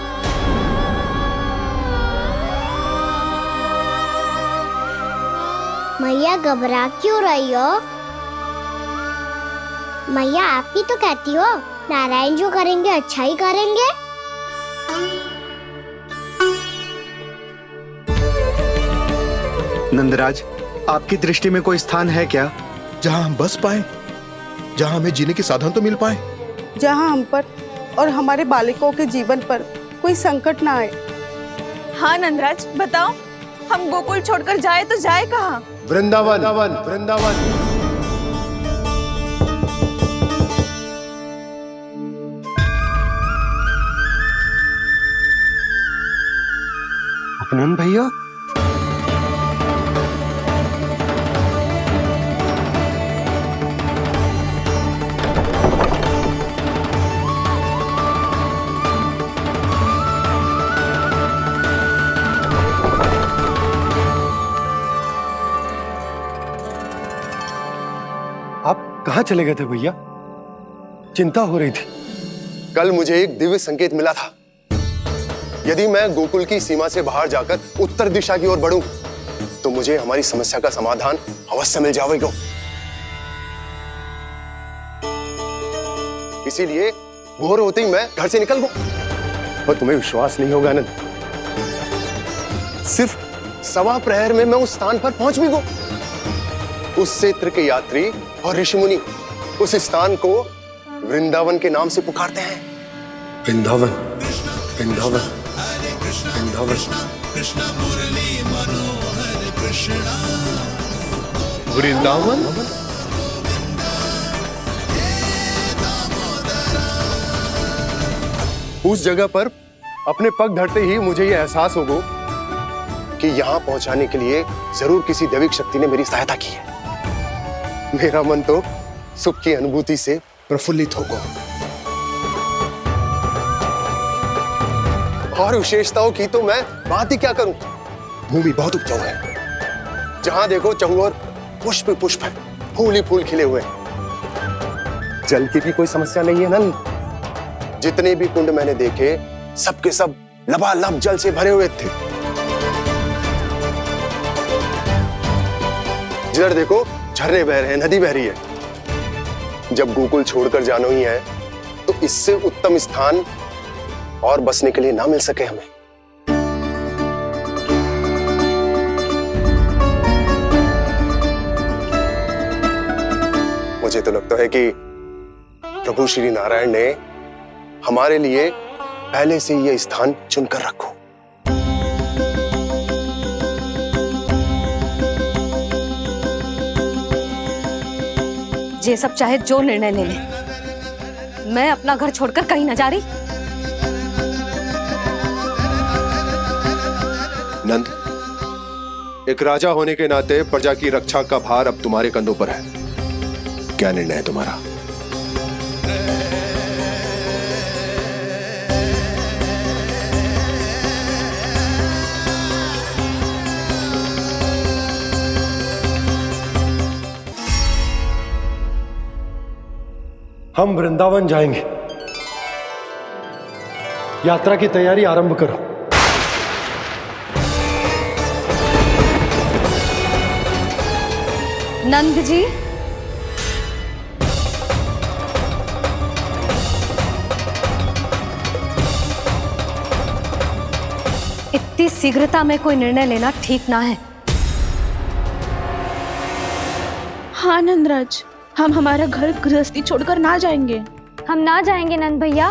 मैया घबरा क्यों रही हो? मैया आप ही तो कहती हो नारायण जो करेंगे अच्छा ही करेंगे। नंदराज, आपकी दृष्टि में कोई स्थान है क्या जहां हम बस पाए, जहां हमें जीने के साधन तो मिल पाए, जहाँ हम पर और हमारे बालकों के जीवन पर कोई संकट ना आए। हाँ नंदराज, बताओ, हम गोकुल छोड़कर जाए तो जाए कहाँ? वृंदावन। वृंदावन। उपनंद भैया, कहां चले गए थे भैया? चिंता हो रही थी। कल मुझे एक दिव्य संकेत मिला था। यदि मैं गोकुल की सीमा से बाहर जाकर उत्तर दिशा की ओर बढ़ूं, तो मुझे हमारी समस्या का समाधान अवश्य मिल जाएगा। इसीलिए भोर होते ही मैं घर से निकल गया। और तुम्हें विश्वास नहीं होगा आनंद, सिर्फ सवा प्रहर में मैं उस स्थान पर पहुंच भी गया। उस क्षेत्र के यात्री और ऋषि मुनि उस स्थान को वृंदावन के नाम से पुकारते हैं। वृंदावन, वृंदावन, वृंदावन। कृष्ण मुरली मनोहर कृष्णा। वृंदावन। उस जगह पर अपने पग धरते ही मुझे यह एहसास होगा कि यहां पहुंचाने के लिए जरूर किसी दैविक शक्ति ने मेरी सहायता की है। मेरा मन तो सुख की अनुभूति से प्रफुल्लित होगा। और विशेषताओं की तो मैं बात ही क्या करूं। भूमि बहुत उपजाऊ है, जहां देखो चहुओर पुष्प पुष्प है, फूल ही फूल खिले हुए हैं। जल की भी कोई समस्या नहीं है नंद। जितने भी कुंड मैंने देखे, सबके सब लबालब जल से भरे हुए थे। जिधर देखो झरने बह रहे हैं, नदी बह रही है। जब गोकुल छोड़कर जाना ही है तो इससे उत्तम स्थान और बसने के लिए ना मिल सके हमें। मुझे तो लगता है कि प्रभु श्री नारायण ने हमारे लिए पहले से यह स्थान चुनकर रखो। ये सब चाहे जो निर्णय ले ले, मैं अपना घर छोड़कर कहीं न जा रही। नंद, एक राजा होने के नाते प्रजा की रक्षा का भार अब तुम्हारे कंधों पर है। क्या निर्णय है तुम्हारा? हम वृंदावन जाएंगे। यात्रा की तैयारी आरंभ करो। नंद जी, इतनी शीघ्रता में कोई निर्णय लेना ठीक ना है। हाँ नंदराज, हम हमारा घर गृहस्थी छोड़कर ना जाएंगे। हम ना जाएंगे नंद भैया।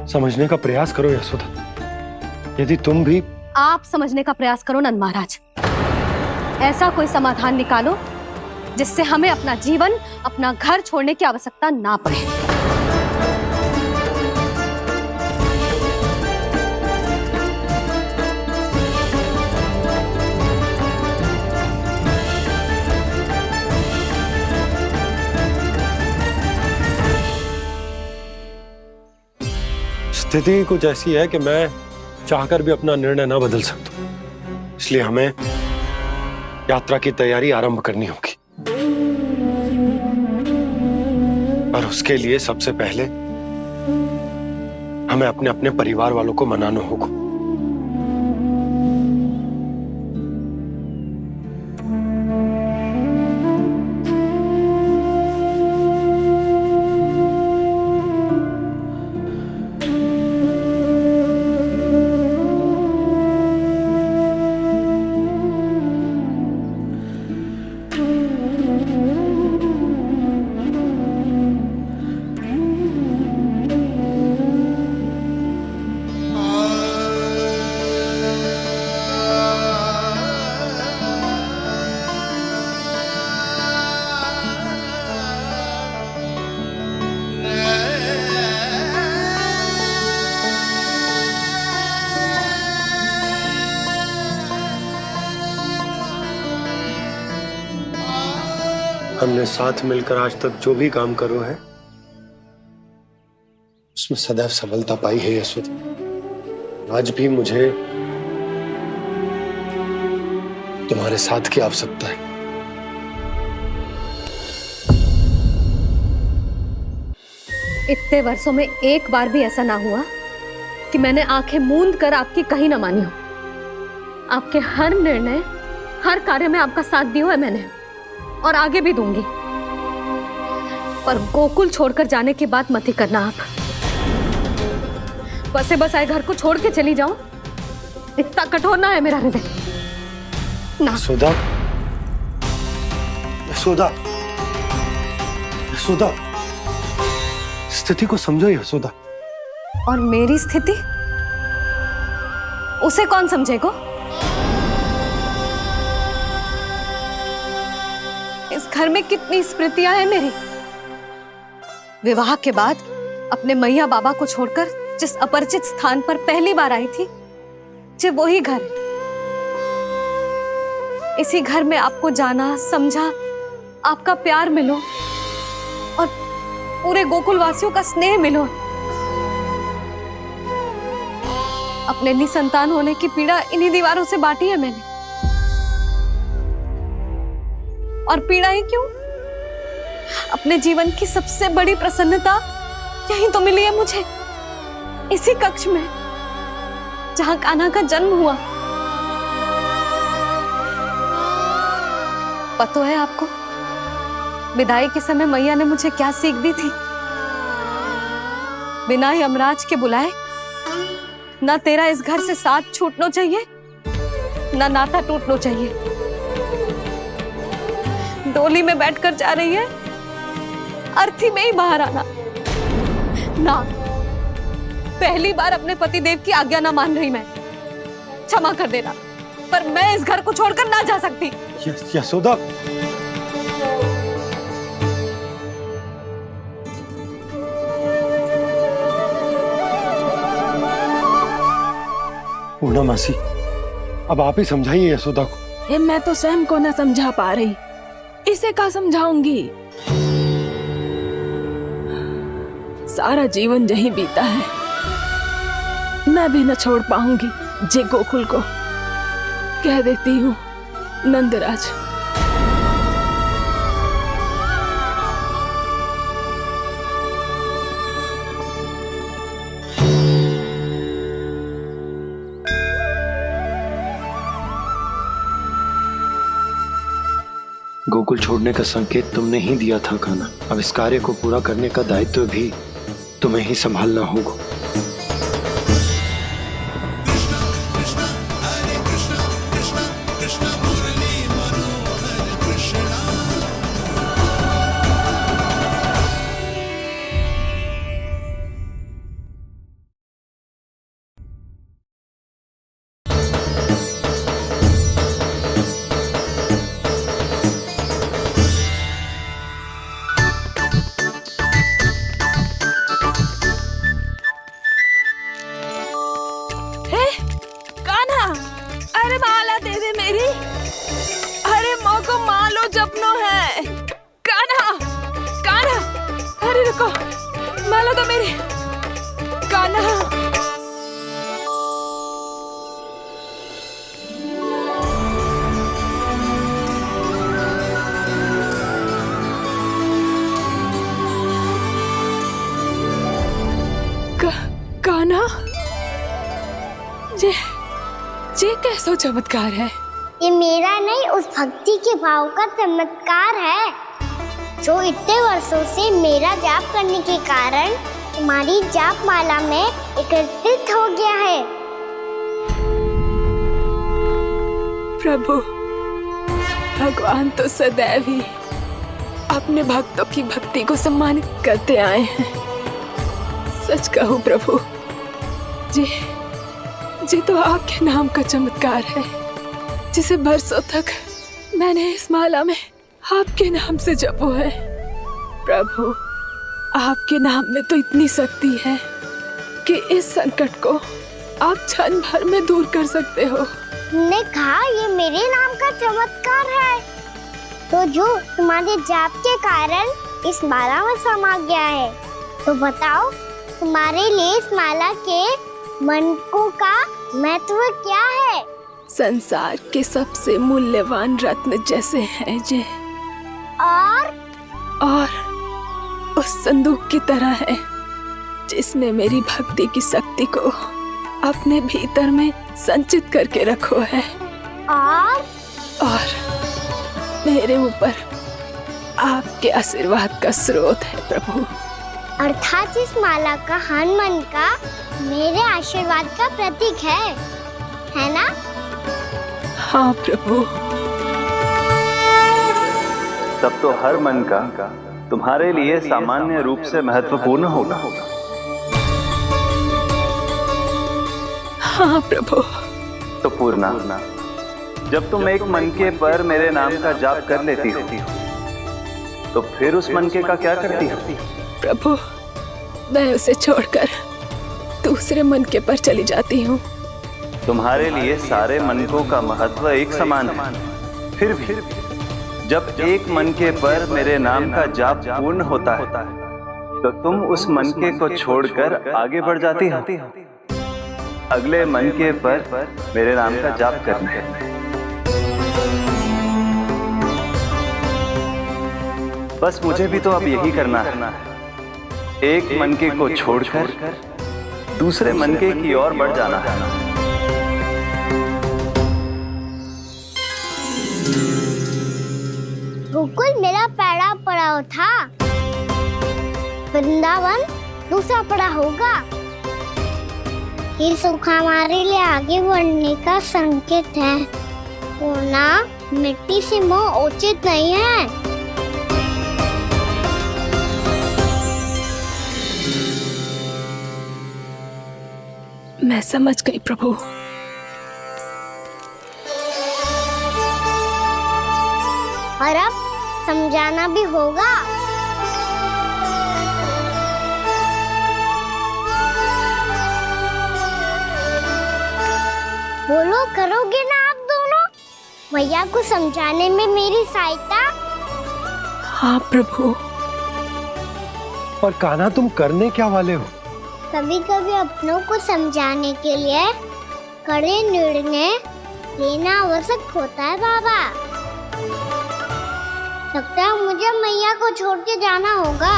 समझने का प्रयास करो यशोदा। यदि तुम भी आप समझने का प्रयास करो नंद महाराज। ऐसा कोई समाधान निकालो जिससे हमें अपना जीवन, अपना घर छोड़ने की आवश्यकता ना पड़े। स्थिति कुछ ऐसी है कि मैं चाहकर भी अपना निर्णय ना बदल सकता, इसलिए हमें यात्रा की तैयारी आरंभ करनी होगी। और उसके लिए सबसे पहले हमें अपने अपने परिवार वालों को मनाना होगा। हमने साथ मिलकर आज तक जो भी काम करो है उसमें सदैव सफलता पाई है यशोदा। आज भी मुझे तुम्हारे साथ की आवश्यकता है। इतने वर्षों में एक बार भी ऐसा ना हुआ कि मैंने आंखें मूंद कर आपकी कहीं ना मानी हो। आपके हर निर्णय, हर कार्य में आपका साथ दिया है मैंने, और आगे भी दूंगी। पर गोकुल छोड़कर जाने की बात मत ही करना आप। बसे बसाए घर को छोड़ के चली जाओ, इतना कठोर ना है मेरा हृदय ना। यशोदा, यशोदा, यशोदा, स्थिति को समझो यशोदा। और मेरी स्थिति उसे कौन समझेगा? इस घर में कितनी स्मृतियां हैं मेरी। विवाह के बाद अपने मैया बाबा को छोड़कर जिस अपरिचित स्थान पर पहली बार आई थी, जो वही घर। इसी घर में आपको जाना, समझा, आपका प्यार मिलो और पूरे गोकुल वासियों का स्नेह मिलो। अपने निसंतान होने की पीड़ा इन्हीं दीवारों से बांटी है मैंने। और पीड़ा ही क्यों? अपने जीवन की सबसे बड़ी प्रसन्नता यही तो मिली है मुझे, इसी कक्ष में जहां कान्हा का जन्म हुआ। पता है आपको विदाई के समय मैया ने मुझे क्या सीख दी थी? बिना यमराज के बुलाए ना तेरा इस घर से साथ छूटना चाहिए, ना नाता टूटना चाहिए। डोली में बैठकर जा रही है, अर्थी में ही बाहर आना ना। पहली बार अपने पति देव की आज्ञा ना मान रही मैं, क्षमा कर देना, पर मैं इस घर को छोड़कर ना जा सकती। यशोदा, पूर्णा मासी, अब आप ही समझाइए यशोदा को। ये मैं तो स्वयं को न समझा पा रही, इसे क्या समझाऊंगी? सारा जीवन यही बीता है, मैं भी न छोड़ पाऊंगी। जे गोकुल को कह देती हूँ नंदराज। गोकुल छोड़ने का संकेत तुमने ही दिया था कान्हा। अब इस कार्य को पूरा करने का दायित्व भी तुम्हें ही संभालना होगा। ये कैसा चमत्कार है? ये मेरा नहीं, उस भक्ति के भाव का चमत्कार है जो इतने वर्षों से मेरा जाप करने के कारण तुम्हारी जाप माला में एकत्रित हो गया है। प्रभु, भगवान तो सदैव ही अपने भक्तों की भक्ति को सम्मानित करते आए हैं। सच कहूं प्रभु, जी तो आपके नाम का चमत्कार है, जिसे बरसों तक मैंने इस माला में आपके नाम से जपो है। प्रभु, आपके नाम में तो इतनी शक्ति है कि इस संकट को आप क्षण भर में दूर कर सकते हो। तुमने कहा ये मेरे नाम का चमत्कार है, तो जो तुम्हारे जाप के कारण इस माला में समा गया है, तो बताओ तुम्हारे लिए इस माला के मनकों का महत्व क्या है? संसार के सबसे मूल्यवान रत्न जैसे हैं जे, और उस संदूक की तरह है जिसने मेरी भक्ति की शक्ति को अपने भीतर में संचित करके रखो है, और मेरे ऊपर आपके आशीर्वाद का स्रोत है प्रभु। अर्थात इस माला का हनुमान का मेरे आशीर्वाद का प्रतीक है ना? हाँ प्रभु। तब तो हर मन का तुम्हारे लिए सामान्य रूप से महत्वपूर्ण होगा। हाँ प्रभु। तो पूर्णा, जब तुम एक मनके पर मेरे नाम का जाप कर लेती हो, तो फिर उस मनके का क्या करती हो? प्रभु, मैं उसे छोड़कर दूसरे मनके पर चली जाती हूँ। तुम्हारे लिए सारे मनकों का महत्व एक समान है, फिर भी जब एक मनके पर मेरे नाम का जाप पूर्ण होता है, तो तुम उस मनके को छोड़कर आगे बढ़ जाती हो अगले मनके पर मेरे नाम का जाप करने। बस मुझे भी तो अब यही करना है, एक मनके को छोड़कर दूसरे मनके की ओर बढ़ जाना है। गोकुल मेरा पहला पड़ाव था, वृंदावन दूसरा पड़ा होगा। ये सुख हमारे लिए आगे बढ़ने का संकेत है। सोना मिट्टी से मोह उचित नहीं है। मैं समझ गई प्रभु। और अब समझाना भी होगा। बोलो, करोगे ना आप दोनों? मैया को समझाने में मेरी सहायता। हाँ प्रभु। और कान्हा, तुम करने क्या वाले हो? कभी कभी अपनों को समझाने के लिए कड़े निर्णय लेना आवश्यक होता है बाबा। लगता है मुझे मैया को छोड़ के जाना होगा।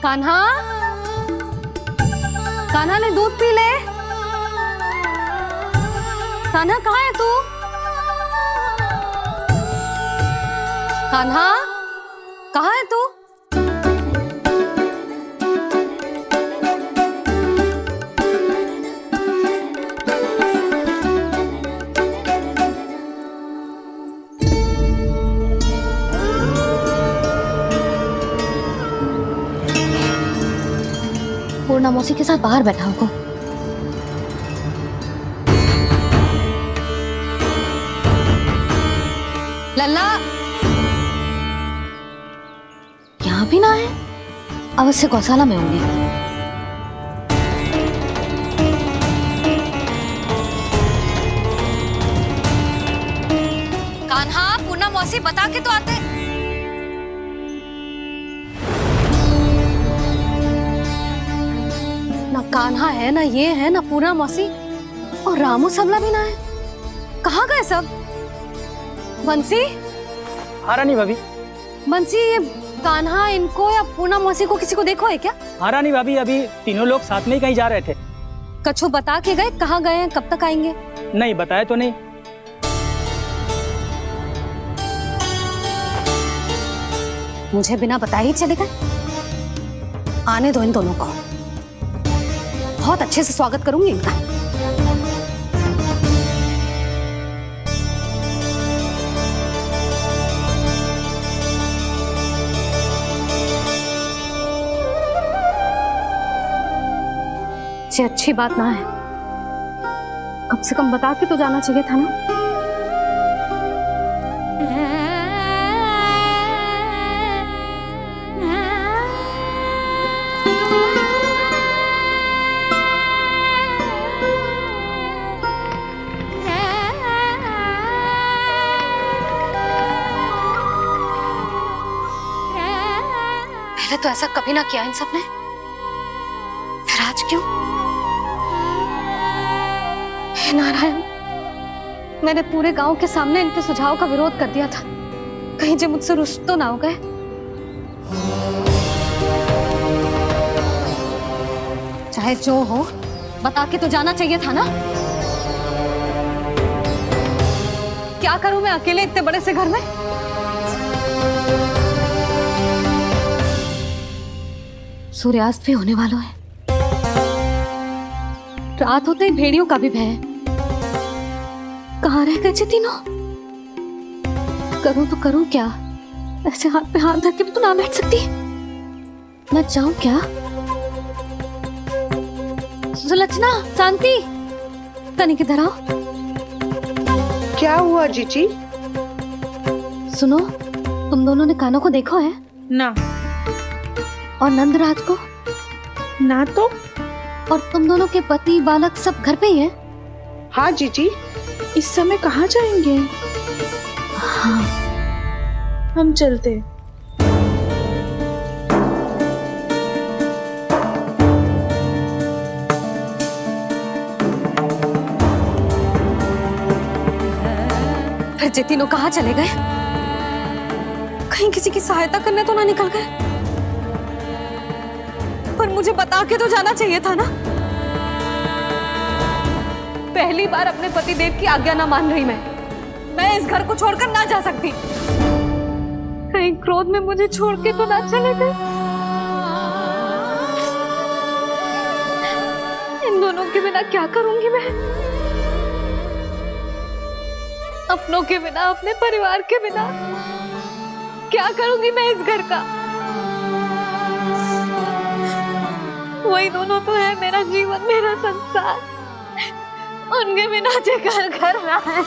कान्हा, कान्हा ने दूध पी ले। कान्हा कहाँ है तू? कान्हा कहाँ है तू? पूर्णा मौसी के साथ बाहर बैठा होगा। लल्ला यहाँ भी ना है, अवश्य गौशाला में होंगे। कान्हा, पूर्णा मौसी बता के तो आते। ना कान्हा है, ना ये है, ना पूर्णा मौसी, और रामू सबला भी ना है। कहाँ गए सब? बंसी? हाँ रानी भाभी। बंसी, ये कान्हा इनको या पूर्णा मौसी को किसी को देखो है क्या? हाँ रानी भाभी, अभी तीनों लोग साथ में ही कहीं जा रहे थे। कछु बता के गए कहाँ गए हैं, कब तक आएंगे? नहीं बताया तो नहीं। मुझे बिना बताए ही चले गए? आने दो इन दोनों को, बहुत अच्छे से स्वागत करूंगी इनका। ये अच्छी बात ना है, कम से कम बता के तो जाना चाहिए था ना। पहले तो ऐसा कभी ना किया इन सब ने, फिर आज क्यों? हे नारायण, मैंने पूरे गांव के सामने इनके सुझाव का विरोध कर दिया था, कहीं जो मुझसे रुष्ट तो ना हो गए। चाहे जो हो, बता के तो जाना चाहिए था ना। क्या करूं मैं अकेले इतने बड़े से घर में? सूर्यास्त भी होने वाला है, रात होते ही भेड़ियों का भी भय है। कहाँ रह गए थे तीनों? करूं तो करूं क्या? ऐसे हाथ पे हाथ धर के तो ना बैठ सकती। मैं जाऊं क्या? सुलक्षणा, शांति, तनिक इधर आओ। क्या हुआ जीजी? सुनो, तुम दोनों ने कान्हा को देखा है? ना। और नंदराज को? ना तो। और तुम दोनों के पति बालक सब घर पे ही हैं? हाँ जीजी। इस समय कहाँ जाएंगे? हाँ, हम चलते। फिर ये तीनों कहाँ चले गए? कहीं किसी की सहायता करने तो ना निकल गए? पर मुझे बता के तो जाना चाहिए था ना। पहली बार अपने पति देव की आज्ञा ना मान रही मैं इस घर को छोड़कर ना जा सकती। कहीं क्रोध में मुझे छोड़ के तो ना चले गए। इन दोनों के बिना क्या करूंगी मैं? अपनों के बिना, अपने परिवार के बिना क्या करूंगी मैं इस घर का? वही दोनों तो है मेरा जीवन, मेरा संसार। उनके बिना जो घर घर रहा है।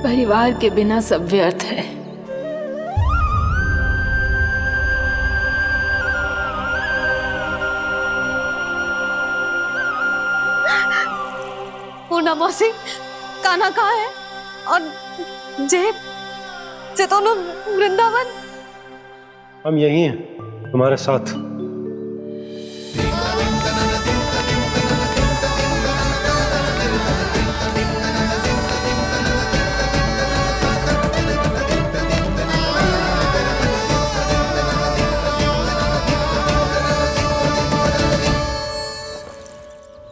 परिवार के बिना सब व्यर्थ है। पूना मौसी, कान्हा कहाँ है? और जे दोनों वृंदावन? हम यही हैं तुम्हारे साथ।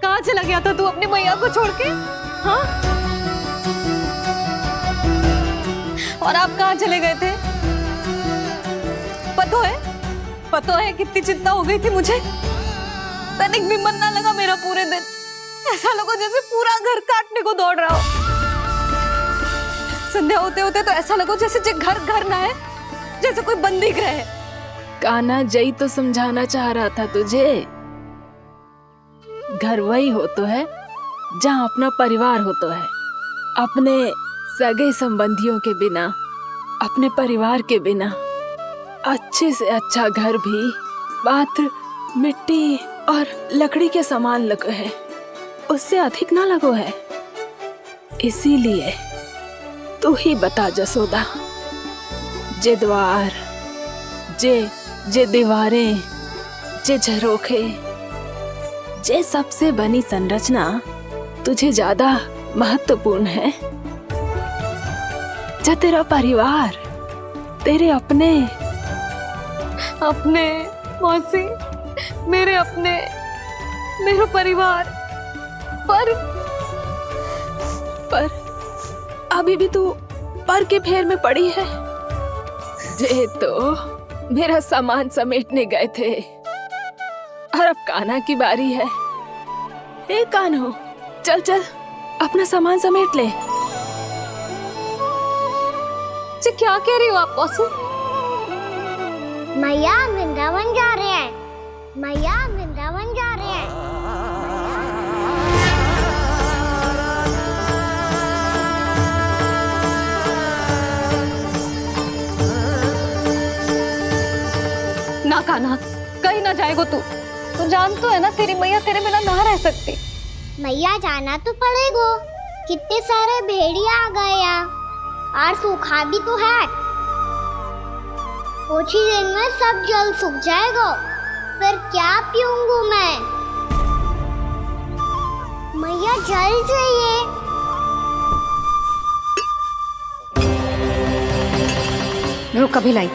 कहाँ चला गया था तू अपनी मैया को छोड़ के? हाँ? और आप कहाँ चले गए थे? पता है कितनी चिंता हो गई थी मुझे। तनिक भी मन ना लगा मेरा पूरे दिन। ऐसा लगा जैसे पूरा घर काटने को दौड़ रहा हो। संध्या होते होते तो ऐसा लगा जैसे घर घर ना है, जैसे कोई बंदी गृह है। कान्हा जई तो समझाना चाह रहा था तुझे। घर वही हो तो है जहाँ अपना परिवार हो तो है। अपने सगे संबंधियों के बिना, अपने परिवार के बिना अच्छे से अच्छा घर भी पात्र मिट्टी और लकड़ी के समान लगो है, उससे अधिक ना लगो है। इसीलिए तू ही बता जसोदा, जे द्वार, जे दीवारें, जे झरोखे, जे सबसे बनी संरचना तुझे ज्यादा महत्वपूर्ण है? जा तेरा परिवार, तेरे अपने मौसी, मेरा परिवार। पर अभी भी तू पर के फेर में पड़ी है। जे तो मेरा सामान समेटने गए थे और अब कान्हा की बारी है। हे कान्हो, चल चल अपना सामान समेट ले। क्या कह रही हो आप मौसी? मैया वृंदावन जा रहे हैं। मैया वृंदावन जा रहे हैं। ना कान्हा, कहीं ना जाएगो तू। तू जान तो है ना तेरी मैया तेरे बिना ना रह सकती। मैया जाना तो पड़ेगा। कितने सारे भेड़िया आ गए यहाँ, और सूखा भी तो है। कुछ ही दिन में सब जल सूख जाएगा, फिर क्या पीऊंगी मैं? मैया जल चाहिए। रुक, अभी लाई।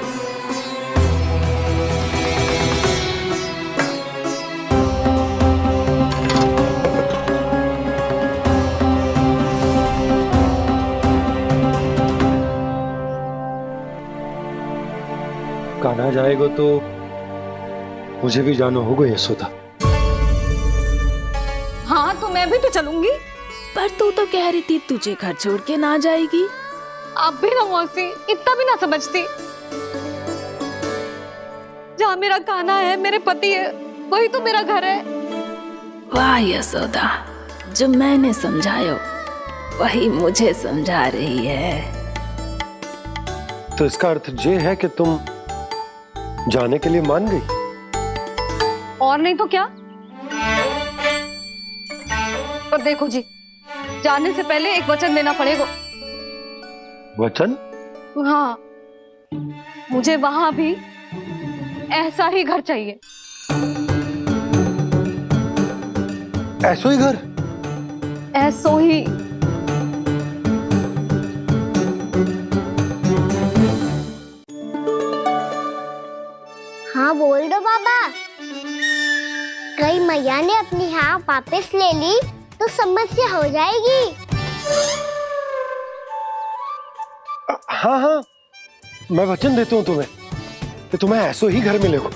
कान्हा जाएगा तो मुझे भी जाना होगा यशोदा। हाँ तो मैं भी तो चलूंगी। पर तू तो कह रही थी तुझे घर छोड़ के ना जाएगी। आप भी ना मौसी, इतना भी ना समझती। जहाँ मेरा कान्हा है, मेरे पति है, वही तो मेरा घर है। वाह यशोदा, जो मैंने समझायो वही मुझे समझा रही है। तो इसका अर्थ ये है कि तुम जाने के लिए मान गई? और नहीं तो क्या। पर देखो जी, जाने से पहले एक वचन देना पड़ेगा। वचन? हाँ, मुझे वहां भी ऐसा ही घर चाहिए। ऐसो ही घर? ऐसो ही। हाँ बोल दो बाबा। कहीं मैया ने अपनी हाँ वापस ले ली तो समस्या हो जाएगी। हाँ हाँ, मैं वचन देता हूँ तुम्हें कि तुम्हें ऐसो ही घर मिलेगा।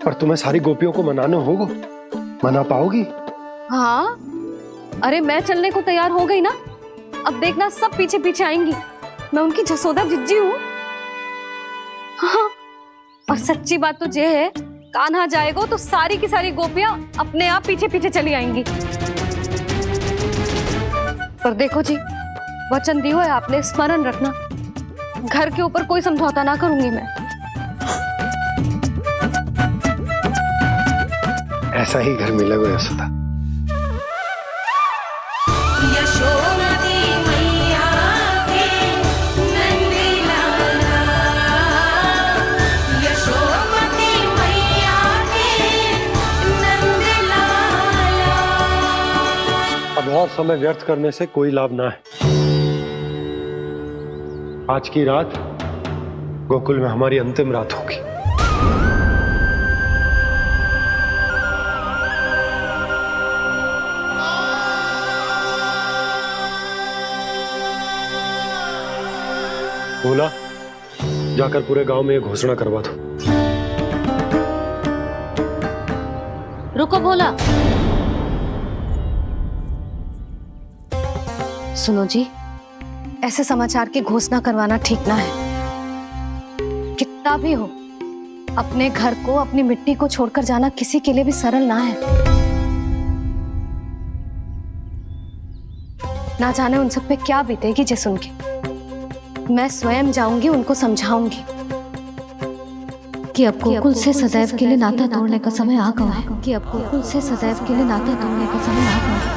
पर तुम्हें सारी गोपियों को मनाना होगा। मना पाओगी? हाँ, अरे मैं चलने को तैयार हो गई ना। अब देखना सब पीछे पीछे आएंगी। मैं उनकी जसोदा जिज्जी हूँ। हाँ, और सच्ची बात तो ये है, कान्हा जाएगा तो सारी की सारी गोपियां अपने आप पीछे पीछे चली आएंगी। पर देखो जी, वचन दियो है आपने, स्मरण रखना। घर के ऊपर कोई समझौता ना करूंगी मैं। ऐसा ही घर मिलेगा यशोदा। अब और समय व्यर्थ करने से कोई लाभ ना है। आज की रात गोकुल में हमारी अंतिम रात होगी। बोला, जाकर पूरे गांव में ये घोषणा करवा दो। रुको भोला। सुनो जी, ऐसे समाचार की घोषणा करवाना ठीक ना है। कितना भी हो, अपने घर को, अपनी मिट्टी को छोड़कर जाना किसी के लिए भी सरल ना है। ना जाने उन सब पे क्या बीतेगी जे सुन के। मैं स्वयं जाऊंगी, उनको समझाऊंगी कि अब गोकुल से सदैव के लिए नाता तोड़ने का समय आ गया है। कि अब गोकुल से सदैव के लिए नाता तोड़ने का समय आ गया है।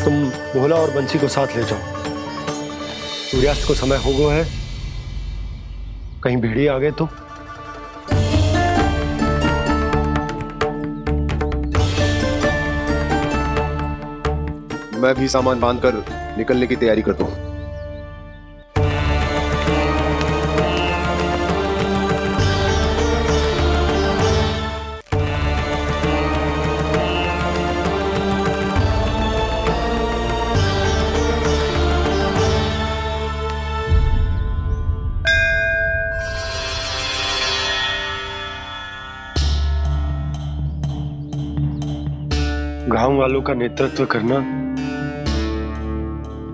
तुम भोला और बंसी को साथ ले जाओ। सूर्यास्त को समय हो गया है, कहीं भेड़िए आ गए तो। मैं भी सामान बांधकर निकलने की तैयारी करता हूँ। गांव वालों का नेतृत्व करना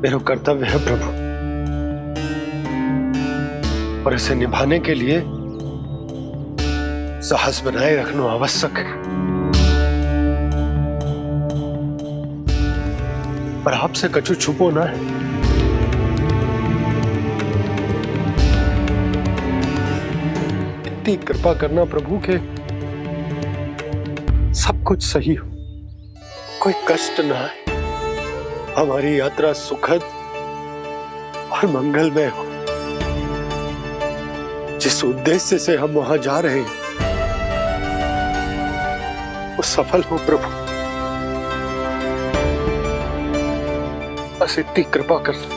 मेरा कर्तव्य है प्रभु, और इसे निभाने के लिए साहस बनाए रखना आवश्यक है। पर आपसे कछु छुपो ना है। इतनी कृपा करना प्रभु के सब कुछ सही हो, कोई कष्ट ना है, हमारी यात्रा सुखद और मंगलमय हो। जिस उद्देश्य से हम वहां जा रहे हैं वो सफल हो प्रभु, बस इतनी कृपा कर लो।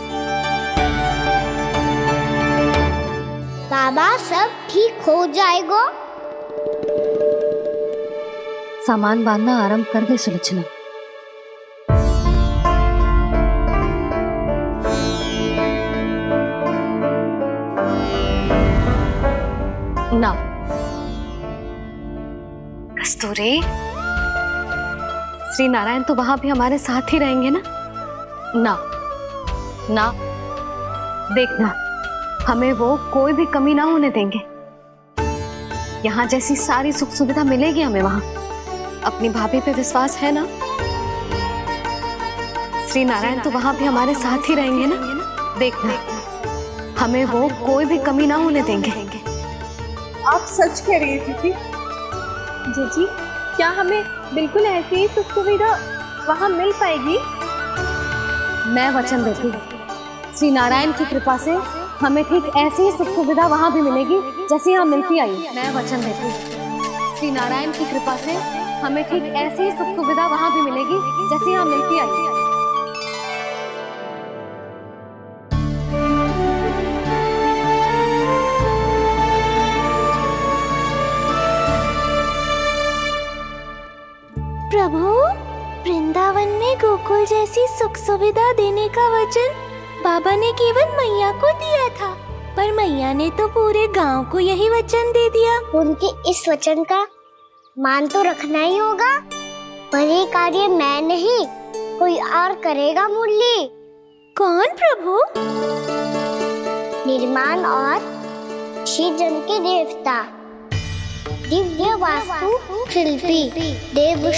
बाबा सब ठीक हो जाएगा। सामान बांधना आरंभ कर दे सुलक्षणा। ना कस्तूरी, श्री नारायण तो वहां भी हमारे साथ ही रहेंगे ना? ना ना, देखना हमें वो कोई भी कमी ना होने देंगे। यहाँ जैसी सारी सुख सुविधा मिलेगी हमें वहां। अपनी भाभी पे विश्वास है ना? श्री नारायण तो वहां भी हमारे साथ ही रहेंगे ना? देखना हमें वो कोई भी कमी ना होने देंगे। आप सच कह रही है जीजी? जीजी, क्या हमें बिल्कुल ऐसी ही सुख सुविधा वहाँ मिल पाएगी? मैं वचन देती हूँ, श्री नारायण की कृपा से हमें ठीक ऐसी ही सुख सुविधा वहाँ भी मिलेगी जैसी यहाँ मिलती आई। मैं वचन देती हूँ, श्री नारायण की कृपा से हमें ठीक ऐसी ही सुख सुविधा वहाँ भी मिलेगी जैसी यहाँ मिलती आई। प्रभु, वृंदावन में गोकुल जैसी सुख सुविधा देने का वचन बाबा ने केवल मैया को दिया था, पर मैया ने तो पूरे गांव को यही वचन दे दिया। उनके इस वचन का मान तो रखना ही होगा, पर ये कार्य मैं नहीं कोई और करेगा। मुरली कौन प्रभु? निर्माण और सृजन के देवता, दिव्य वास्तु शिल्पी देव